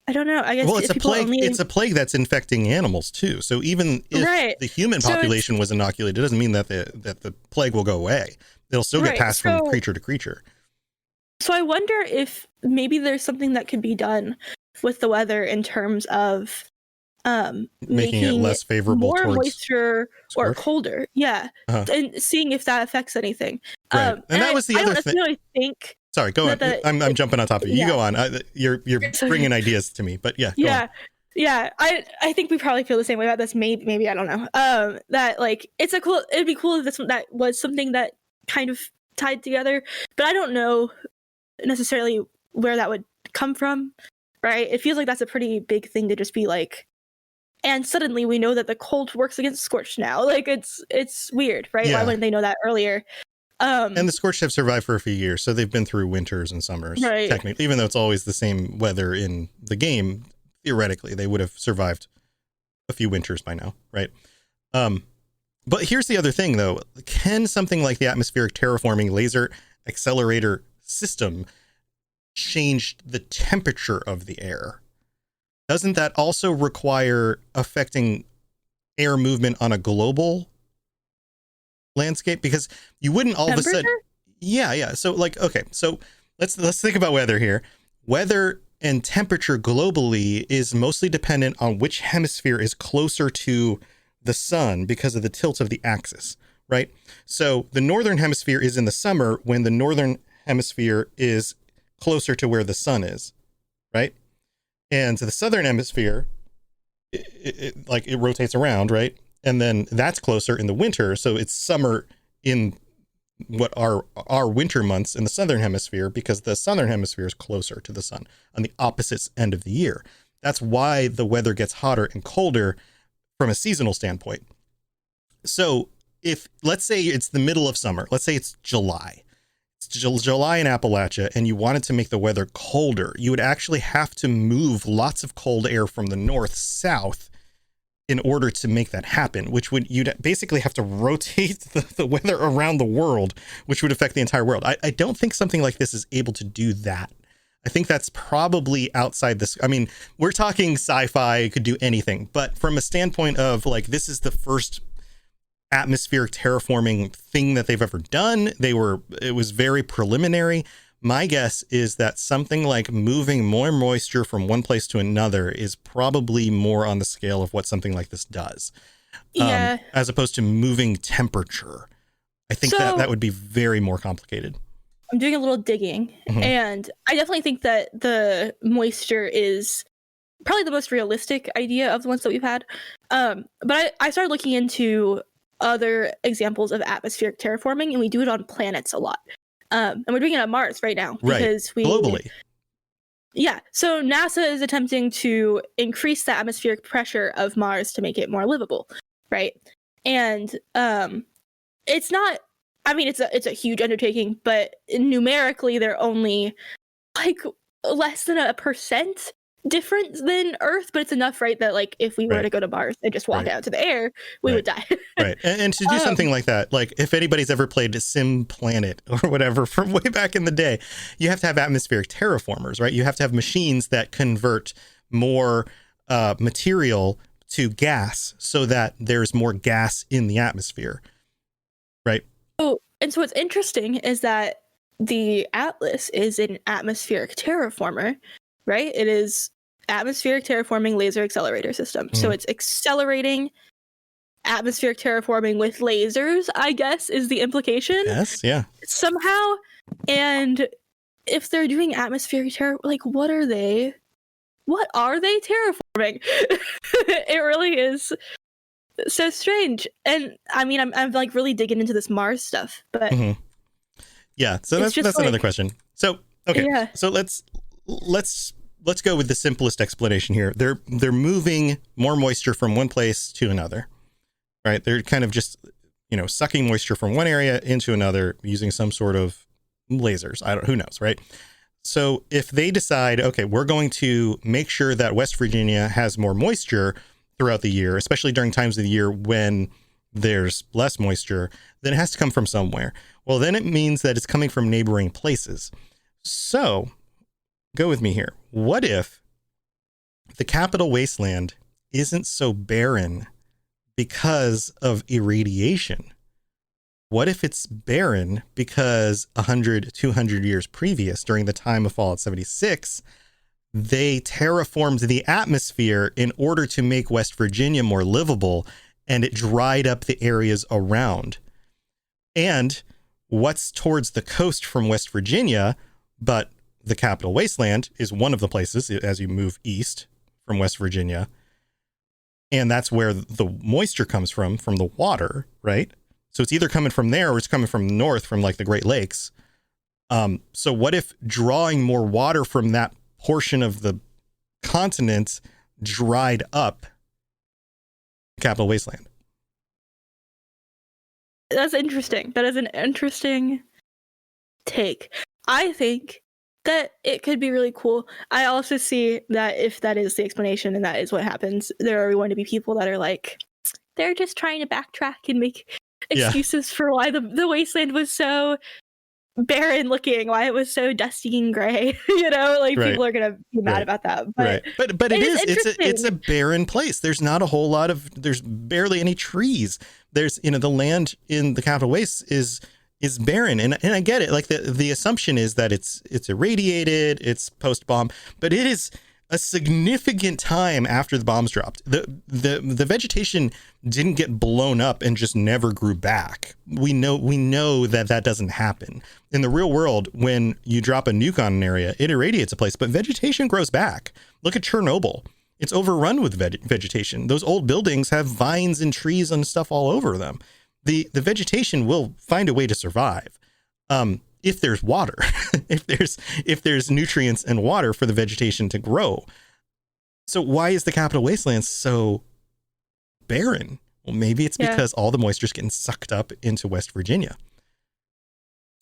I don't know. I guess it's a plague. It's a plague that's infecting animals too. So even if the human population was inoculated, it doesn't mean that the plague will go away. It'll still get passed from creature to creature. So I wonder if maybe there's something that could be done with the weather in terms of making it less favorable, more towards moisture or colder, and seeing if that affects anything. Right. And that was the other thing. I think. Sorry, go on. I'm jumping on top of you. You go on. You're bringing ideas to me, but go on. I think we probably feel the same way about this. Maybe I don't know. That like it'd be cool if that was something that kind of tied together, but I don't know necessarily where that would come from. Right? It feels like that's a pretty big thing to just be like, and suddenly we know that the cold works against scorch now. Like it's weird, right? Yeah. Why wouldn't they know that earlier? And the Scorched have survived for a few years, so they've been through winters and summers, Right. technically. Even though it's always the same weather in the game, theoretically, they would have survived a few winters by now, right? But here's the other thing, though. Can something like the atmospheric terraforming laser accelerator system change the temperature of the air? Doesn't that also require affecting air movement on a global landscape? Because you wouldn't all of a sudden... Yeah. So, like, okay, so let's think about weather here. Weather and temperature globally is mostly dependent on which hemisphere is closer to the sun because of the tilt of the axis, right? So the northern hemisphere is in the summer when the northern hemisphere is closer to where the sun is, right? And the southern hemisphere, it rotates around, right? And then that's closer in the winter, so it's summer in what are our winter months in the southern hemisphere because the southern hemisphere is closer to the sun on the opposite end of the year. That's why the weather gets hotter and colder from a seasonal standpoint. So if, let's say it's the middle of summer, let's say it's July. It's July in Appalachia, and you wanted to make the weather colder, you would actually have to move lots of cold air from the north south in order to make that happen, which would, you'd basically have to rotate the weather around the world, which would affect the entire world. I don't think something like this is able to do that. I think that's probably outside this. I mean, we're talking sci-fi, it could do anything, but from a standpoint of like, this is the first atmospheric terraforming thing that they've ever done. It was very preliminary. My guess is that something like moving more moisture from one place to another is probably more on the scale of what something like this does. Yeah. As opposed to moving temperature. I think that would be very more complicated. I'm doing a little digging, and I definitely think that the moisture is probably the most realistic idea of the ones that we've had. But I started looking into other examples of atmospheric terraforming, and we do it on planets a lot. And we're doing it on Mars right now because globally. Yeah. So NASA is attempting to increase the atmospheric pressure of Mars to make it more livable, right? And it's not. I mean, it's a huge undertaking, but numerically, they're only like less than 1% different than Earth, but it's enough, right? That like if we were to go to Mars and just walk out to the air, we would die. Right. And to do something like that, like if anybody's ever played Sim Planet or whatever from way back in the day, you have to have atmospheric terraformers, right? You have to have machines that convert more material to gas so that there's more gas in the atmosphere, right? Oh, and so what's interesting is that the Atlas is an atmospheric terraformer, right? It is atmospheric terraforming laser accelerator system. So it's accelerating atmospheric terraforming with lasers, I guess, is the implication. Yes, yeah. Somehow. And if they're doing atmospheric like, what are they? What are they terraforming? It really is so strange. And I mean, I'm like really digging into this Mars stuff, but yeah, so that's another question. So okay, so let's go with the simplest explanation here. They're moving more moisture from one place to another, right? They're kind of just sucking moisture from one area into another using some sort of lasers. Who knows, right? So if they decide, okay, we're going to make sure that West Virginia has more moisture throughout the year, especially during times of the year when there's less moisture, then it has to come from somewhere. Well, then it means that it's coming from neighboring places. So go with me here. What if the capital wasteland isn't so barren because of irradiation? What if it's barren because 100, 200 years previous, during the time of Fallout 76, they terraformed the atmosphere in order to make West Virginia more livable, and it dried up the areas around? And what's towards the coast from West Virginia, but the capital wasteland is one of the places as you move east from West Virginia. And that's where the moisture comes from the water, right? So it's either coming from there or it's coming from north, from like the Great Lakes. So what if drawing more water from that portion of the continent dried up capital wasteland? That's interesting. That is an interesting take. I think that it could be really cool. I also see that if that is the explanation and that is what happens, there are going to be people that are like, they're just trying to backtrack and make excuses for why the wasteland was so barren looking, why it was so dusty and gray. Like Right. people are gonna be mad Right. about that. But but it's a interesting. barren place. There's not a whole lot of, there's barely any trees. There's, the land in the Capital Waste is barren, and I get it. Like the assumption is that it's irradiated, it's post bomb, but it is a significant time after the bombs dropped. The vegetation didn't get blown up and just never grew back. We know that doesn't happen in the real world. When you drop a nuke on an area, it irradiates a place, but vegetation grows back. Look at Chernobyl. It's overrun with vegetation. Those old buildings have vines and trees and stuff all over them. The vegetation will find a way to survive. If there's water, if there's nutrients and water for the vegetation to grow. So why is the Capital Wasteland so barren? Well, maybe it's because all the moisture is getting sucked up into West Virginia.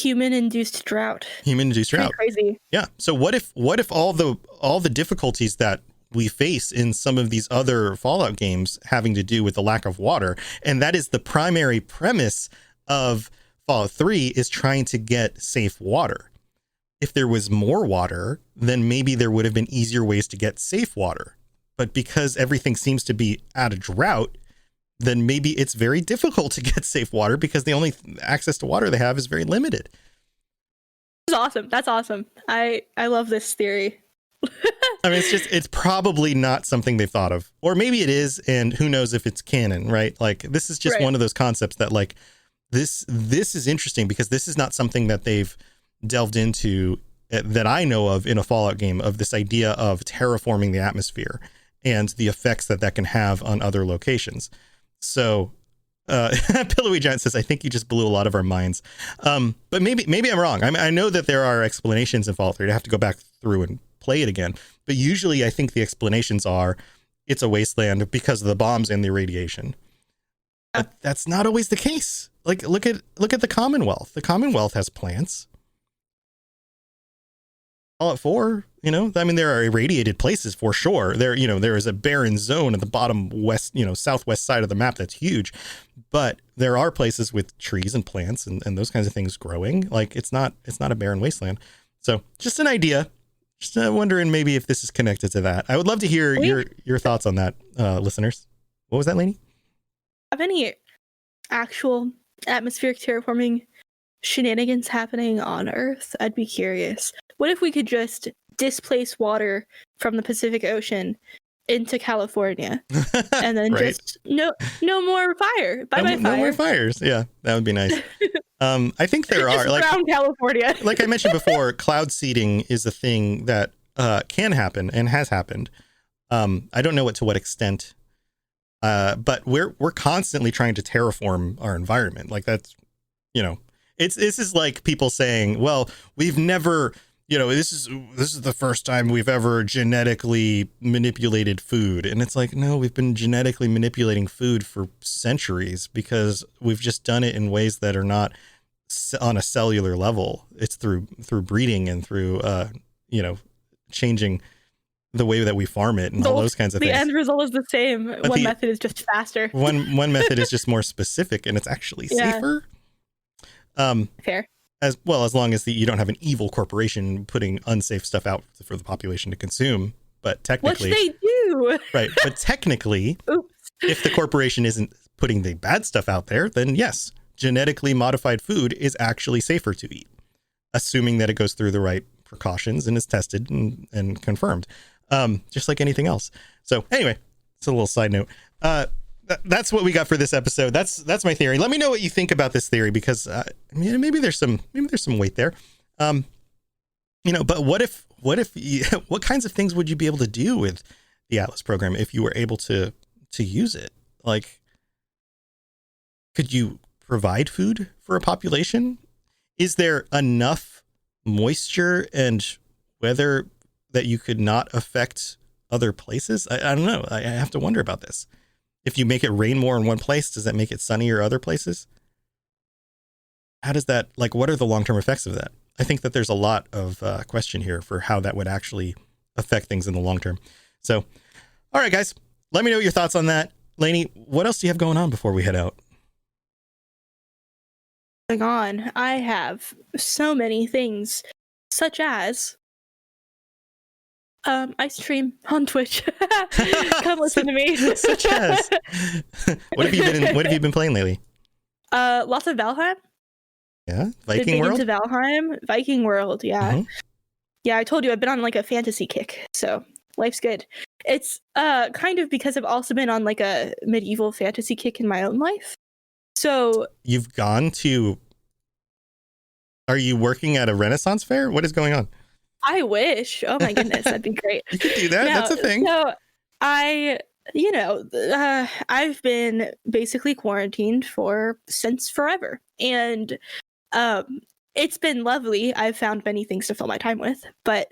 Human-induced drought. Human-induced drought. Crazy. Yeah. So what if all the difficulties that we face in some of these other Fallout games having to do with the lack of water, and that is the primary premise of Fallout 3, is trying to get safe water. If there was more water, then maybe there would have been easier ways to get safe water. But because everything seems to be at a drought, then maybe it's very difficult to get safe water because the only access to water they have is very limited. That's awesome. That's awesome. I love this theory. I mean, it's probably not something they've thought of, or maybe it is, and who knows if it's canon, right? Like, this is just one of those concepts that, like, this is interesting because this is not something that they've delved into that I know of in a Fallout game, of this idea of terraforming the atmosphere and the effects that can have on other locations. So Pillowy Giant says, I think you just blew a lot of our minds. But maybe I'm wrong. I know that there are explanations in Fallout 3. I'd have to go back through and play it again. But usually I think the explanations are it's a wasteland because of the bombs and the radiation. But that's not always the case. Like, look at the Commonwealth. The Commonwealth has plants. Fallout 4, I mean, there are irradiated places for sure. There is a barren zone at the bottom west, southwest side of the map that's huge. But there are places with trees and plants and those kinds of things growing. Like, it's not a barren wasteland. So just an idea. Just wondering maybe if this is connected to that. I would love to hear your thoughts on that, listeners. What was that, Lainey? Have any actual atmospheric terraforming shenanigans happening on Earth? I'd be curious. What if we could just displace water from the Pacific Ocean into California, and then just no more fire? Bye bye fire. No more fires. Yeah, that would be nice. I think there are, like, around California. like I mentioned before, cloud seeding is a thing that can happen and has happened. I don't know to what extent, but we're constantly trying to terraform our environment. Like, that's, this is like people saying, well, we've never, this is the first time we've ever genetically manipulated food. And it's like, no, we've been genetically manipulating food for centuries because we've just done it in ways that are not on a cellular level. It's through breeding and through, changing the way that we farm it and all those kinds of things. The end result is the same. But one method is just faster. One method is just more specific and it's actually safer. Fair. As long as you don't have an evil corporation putting unsafe stuff out for the population to consume. But technically, which they do. Right. But technically, if the corporation isn't putting the bad stuff out there, then yes, genetically modified food is actually safer to eat, assuming that it goes through the right precautions and is tested and confirmed, just like anything else. So anyway, it's a little side note. That's what we got for this episode. That's my theory. Let me know what you think about this theory, because maybe there's some weight there. But what kinds of things would you be able to do with the Atlas program if you were able to use it? Like, could you provide food for a population? Is there enough moisture and weather that you could not affect other places? I don't know. I have to wonder about this. If you make it rain more in one place, does that make it sunnier other places? how does that, like, what are the long-term effects of that? I think that there's a lot of question here for how that would actually affect things in the long term. So, all right, guys, let me know your thoughts on that. Lainey, what else do you have going on before we head out? Going on, I have so many things, such as I stream on Twitch. Come listen to me. Such as what have you been playing lately? Lots of Valheim. Yeah, Been Viking big World. into Valheim, Viking World. Yeah, Mhm. yeah. I told you I've been on like a fantasy kick, so life's good. It's kind of because I've also been on like a medieval fantasy kick in my own life. So You've gone to. Are you working at a Renaissance fair? What is going on? I wish. Oh my goodness, that'd be great. You could do that. No, That's a thing. So I've been basically quarantined since forever, and it's been lovely. I've found many things to fill my time with, but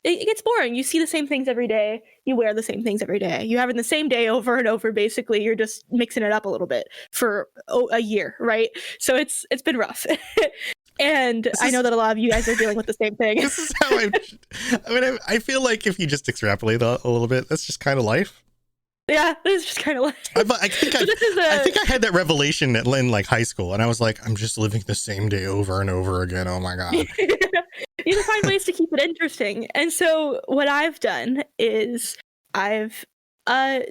it gets boring. You see the same things every day. You wear the same things every day. You have it the same day over and over. Basically, you're just mixing it up a little bit for a year, right? So it's been rough. And I know that a lot of you guys are dealing with the same thing. This is how I feel like if you just extrapolate a little bit, that's just kind of life. Yeah, it's just kind of like. I think I had that revelation in like high school, and I was like, I'm just living the same day over and over again. Oh my god! You need to find ways to keep it interesting. And so what I've done is I've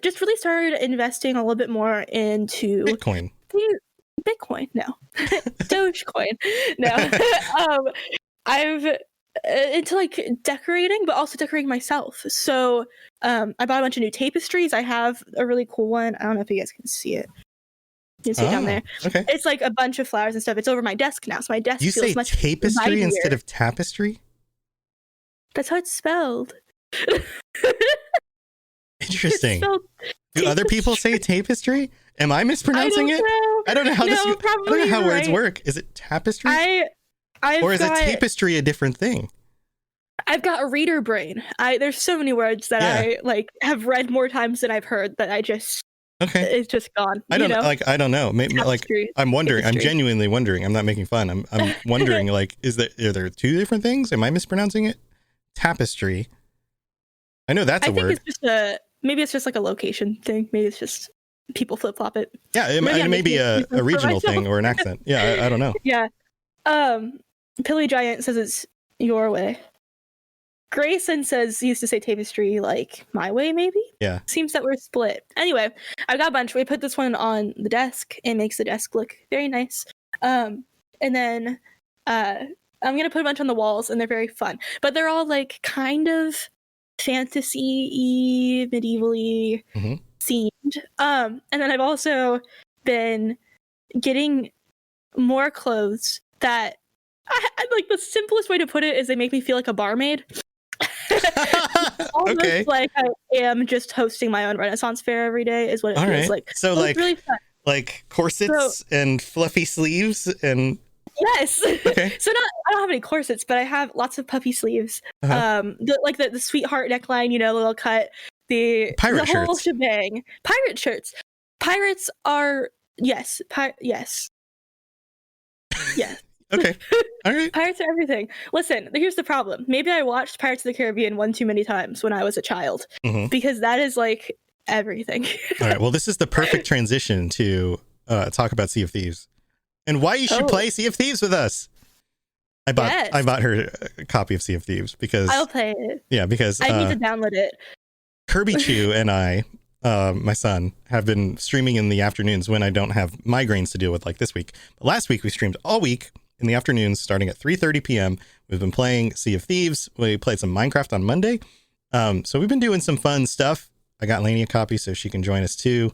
just really started investing a little bit more into Bitcoin. Bitcoin, no. Dogecoin, no. I've into like decorating, but also decorating myself. So I bought a bunch of new tapestries. I have a really cool one. I don't know if you guys can see it. You can see it down there. Okay. It's like a bunch of flowers and stuff. It's over my desk now, so my desk You feels say much tapestry mightier. instead of tapestry? That's how it's spelled. Interesting. It's spelled Do other people say tapestry? Am I mispronouncing it? I don't know how I don't know how words work. Is it tapestry? Or is a tapestry a different thing? I've got a reader brain. There's so many words that I like have read more times than I've heard that I just it's just gone. I don't know. Maybe, like I'm wondering. Tapestry. I'm genuinely wondering. I'm not making fun. I'm wondering. Like, are there two different things? Am I mispronouncing it? Tapestry. I know that's a word. It's just maybe it's just like a location thing. Maybe it's just people flip flop it. Yeah, it may be a regional thing or an accent. Yeah, I don't know. Yeah. Pilly Giant says it's your way. Grayson says he used to say tapestry like my way, maybe? Yeah. Seems that we're split. Anyway, I've got a bunch. We put this one on the desk. It makes the desk look very nice. And then I'm going to put a bunch on the walls, and they're very fun. But they're all like kind of fantasy-y, medieval-y themed. And then I've also been getting more clothes that I like. The simplest way to put it is they make me feel like a barmaid. Almost Okay. like I am just hosting my own Renaissance fair every day is what it feels like. So it's really fun. like corsets and fluffy sleeves and yes. Okay. So I don't have any corsets, but I have lots of puffy sleeves. The sweetheart neckline, the little cut, the pirate whole shirts. shebang. Pirate shirts. Pirates are yes. Yes. Yes. Okay. All right. Pirates are everything. Listen, here's the problem. Maybe I watched Pirates of the Caribbean one too many times when I was a child, because that is like everything. All right. Well, this is the perfect transition to talk about Sea of Thieves and why you should play Sea of Thieves with us. I bought her a copy of Sea of Thieves because I'll play it. Yeah, because I need to download it. Kirby Chew and I, my son, have been streaming in the afternoons when I don't have migraines to deal with, like this week. But last week we streamed all week in the afternoons starting at 3:30 p.m. We've been playing Sea of Thieves. We played some Minecraft on Monday. So we've been doing some fun stuff. I got Lainey a copy so she can join us too.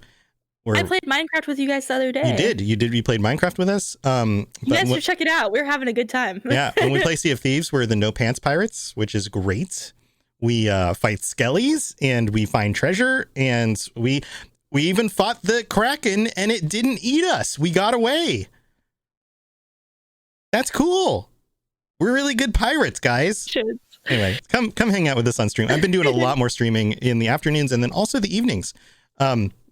I played Minecraft with you guys the other day. You did. You played Minecraft with us. You guys should check it out. We're having a good time. Yeah. When we play Sea of Thieves, we're the No Pants Pirates, which is great. We fight skellies and we find treasure, and we even fought the Kraken and it didn't eat us. We got away. That's cool. We're really good pirates, guys. Should. Anyway, come hang out with us on stream. I've been doing a lot more streaming in the afternoons and then also the evenings.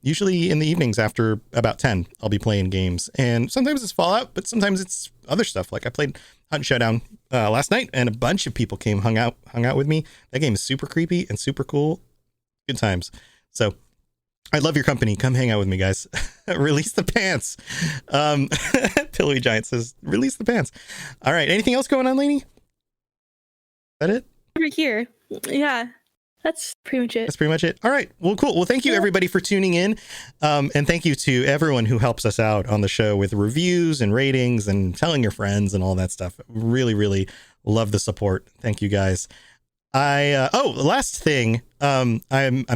Usually in the evenings after about 10, I'll be playing games. And sometimes it's Fallout, but sometimes it's other stuff. Like I played Hunt and Showdown last night, and a bunch of people hung out with me. That game is super creepy and super cool. Good times. So I love your company. Come hang out with me, guys. Release the pants. Pillowy Giant says, release the pants. All right. Anything else going on, Lainey? Is that it? Over here. Yeah. That's pretty much it. That's pretty much it. All right. Well, cool. Well, thank you everybody for tuning in. And thank you to everyone who helps us out on the show with reviews and ratings and telling your friends and all that stuff. Really, really love the support. Thank you guys. Last thing. I'm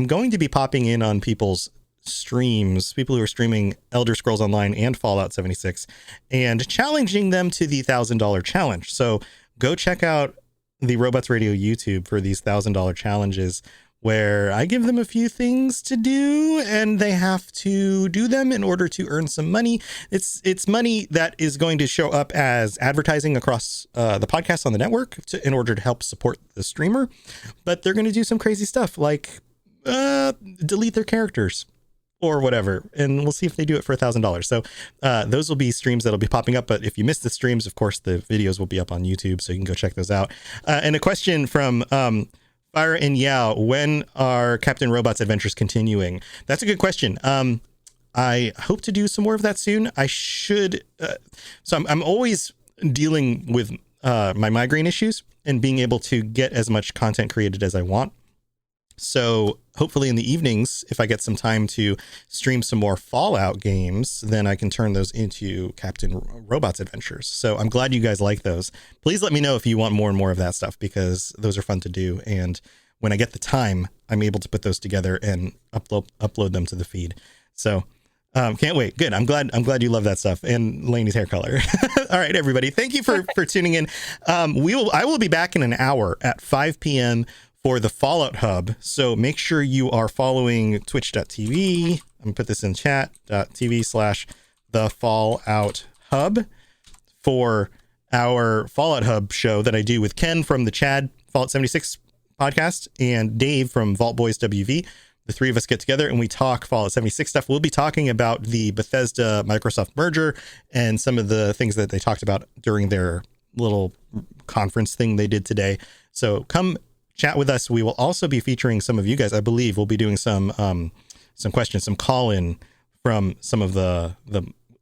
going to be popping in on people's streams, people who are streaming Elder Scrolls Online and Fallout 76, and challenging them to the $1,000 challenge. So go check out the Robots Radio YouTube for these $1,000 challenges, where I give them a few things to do and they have to do them in order to earn some money. It's money that is going to show up as advertising across the podcast on the network in order to help support the streamer. But they're going to do some crazy stuff like delete their characters or whatever, and we'll see if they do it for $1,000. So those will be streams that'll be popping up. But if you missed the streams, of course, the videos will be up on YouTube, so you can go check those out. And a question from Fire and Yao: when are Captain Robot's adventures continuing? That's a good question. I hope to do some more of that soon. I should. So I'm always dealing with my migraine issues and being able to get as much content created as I want. So hopefully in the evenings, if I get some time to stream some more Fallout games, then I can turn those into Captain Robot's adventures. So I'm glad you guys like those. Please let me know if you want more and more of that stuff, because those are fun to do. And when I get the time, I'm able to put those together and upload them to the feed. So can't wait. Good. I'm glad you love that stuff, and Lainey's hair color. All right, everybody. Thank you for tuning in. I will be back in an hour at 5 p.m. for the Fallout Hub. So make sure you are following twitch.tv. I'm gonna put this in chat.tv/the Fallout Hub for our Fallout Hub show that I do with Ken from the Chad Fallout 76 podcast and Dave from Vault Boys WV. The three of us get together and we talk Fallout 76 stuff. We'll be talking about the Bethesda Microsoft merger and some of the things that they talked about during their little conference thing they did today. So come chat with us. We will also be featuring some of you guys. I believe we'll be doing some questions, some call in from some of the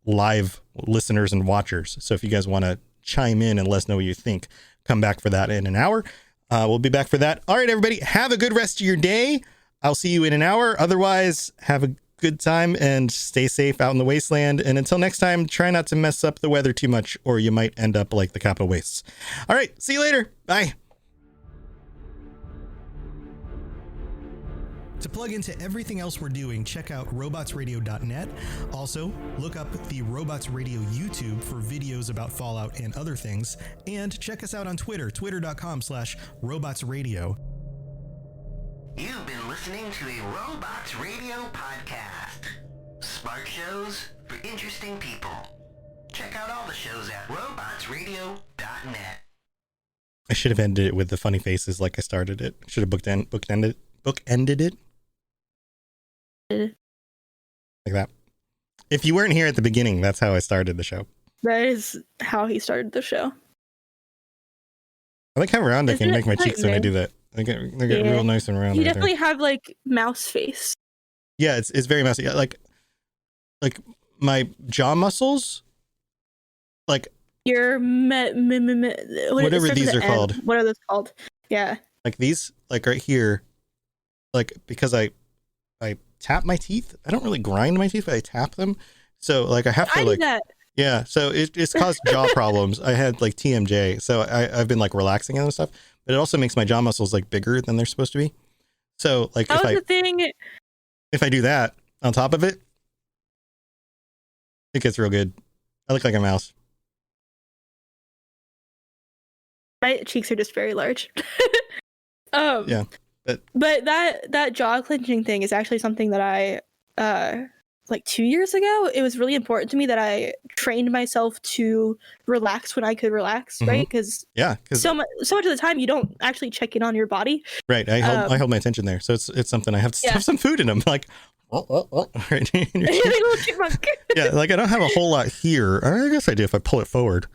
live listeners and watchers. So if you guys want to chime in and let us know what you think, come back for that in an hour. We'll be back for that. All right, everybody, have a good rest of your day. I'll see you in an hour. Otherwise, have a good time and stay safe out in the wasteland. And until next time, try not to mess up the weather too much, or you might end up like the Capitol Wastes. All right, see you later. Bye. To plug into everything else we're doing, check out robotsradio.net. Also, look up the Robots Radio YouTube for videos about Fallout and other things. And check us out on Twitter, twitter.com/robotsradio. You've been listening to a Robots Radio podcast. Smart shows for interesting people. Check out all the shows at robotsradio.net. I should have ended it with the funny faces like I started it. Should have bookended it. Like that. If you weren't here at the beginning, that's how I started the show. That is how he started the show. I like how round I can make my cheeks when I do that. They get real nice and round. You definitely have like mouse face. Yeah, it's very messy. Like my jaw muscles, like Your whatever these are called. What are those called? Yeah. Like these, like right here, like because I tap my teeth. I don't really grind my teeth, but I tap them. So like I have to like. That. Yeah, so it's caused jaw problems. I had like TMJ, so I've been like relaxing and stuff, but it also makes my jaw muscles like bigger than they're supposed to be. So like if I do that on top of it, it gets real good. I look like a mouse. My cheeks are just very large. Yeah, but that jaw clenching thing is actually something that I like 2 years ago, it was really important to me that I trained myself to relax when I could relax, right? Because Yeah, because so much of the time you don't actually check in on your body. right, I held my attention there, so it's something I have to stuff some food in them, like right. Little chipmunk. Yeah, like I don't have a whole lot here. I guess I do if I pull it forward.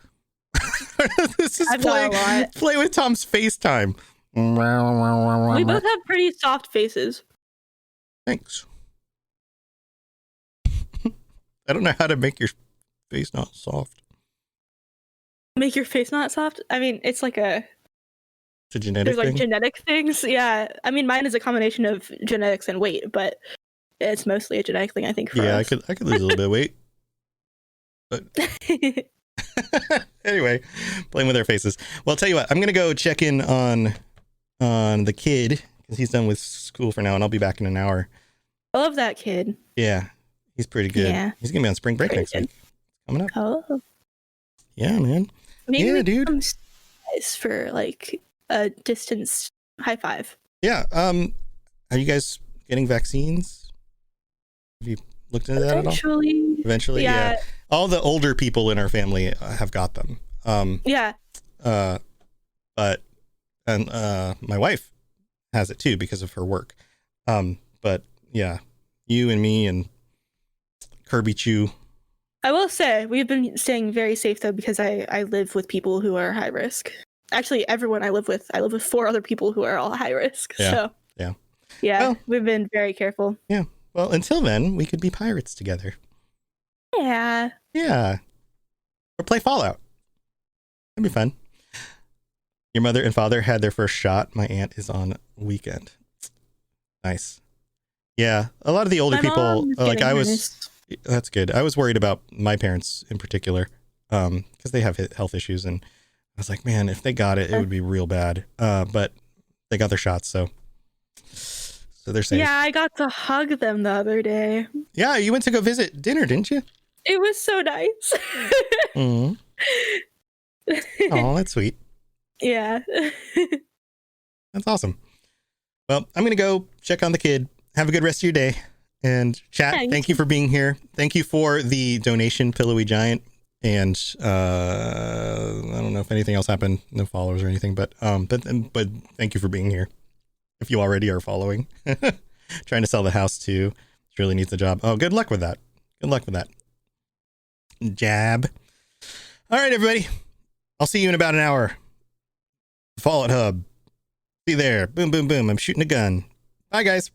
This is I've got a lot. play with Tom's FaceTime. We both have pretty soft faces. Thanks. I don't know how to make your face not soft. Make your face not soft? I mean, it's like It's a genetic there's like thing. genetic things. Yeah. I mean, mine is a combination of genetics and weight, but it's mostly a genetic thing, I think, for Yeah, us. I could lose a little bit of weight. But anyway, playing with our faces. Well, I'll tell you what, I'm gonna go check in on the kid because he's done with school for now, and I'll be back in an hour. I love that kid. Yeah, he's pretty good. Yeah. He's gonna be on spring break next week. Coming up. Oh. Yeah, man. Maybe Yeah, we dude. can for like a distance high five. Yeah. Are you guys getting vaccines? Have you looked into that at all? Eventually, yeah. All the older people in our family have got them. Yeah. But my wife has it too because of her work. But yeah, you and me and Kirby Chew. I will say we've been staying very safe though because I live with people who are high risk. Actually, everyone I live with 4 other people who are all high risk. Yeah. So Yeah. Well, we've been very careful. Yeah. Well, until then, we could be pirates together. Yeah. Yeah. Or play Fallout. That'd be fun. Your mother and father had their first shot. My aunt is on weekend. Nice. Yeah. A lot of the older My people, mom's like getting I was, hers. that's good. I was worried about my parents in particular, because they have health issues. And I was like, man, if they got it, it would be real bad. But they got their shots. So they're safe. Yeah, I got to hug them the other day. Yeah. You went to go visit dinner, didn't you? It was so nice. Mm-hmm. Oh, that's sweet. Yeah. That's awesome. Well, I'm going to go check on the kid. Have a good rest of your day. And chat, thank you for being here. Thank you for the donation, Pillowy Giant. And I don't know if anything else happened, no followers or anything, but thank you for being here. If you already are following. Trying to sell the house too. She really needs the job. Oh, good luck with that. Good luck with that. Jab. All right, everybody. I'll see you in about an hour. Fallout Hub. See you there. Boom, boom, boom. I'm shooting a gun. Bye, guys.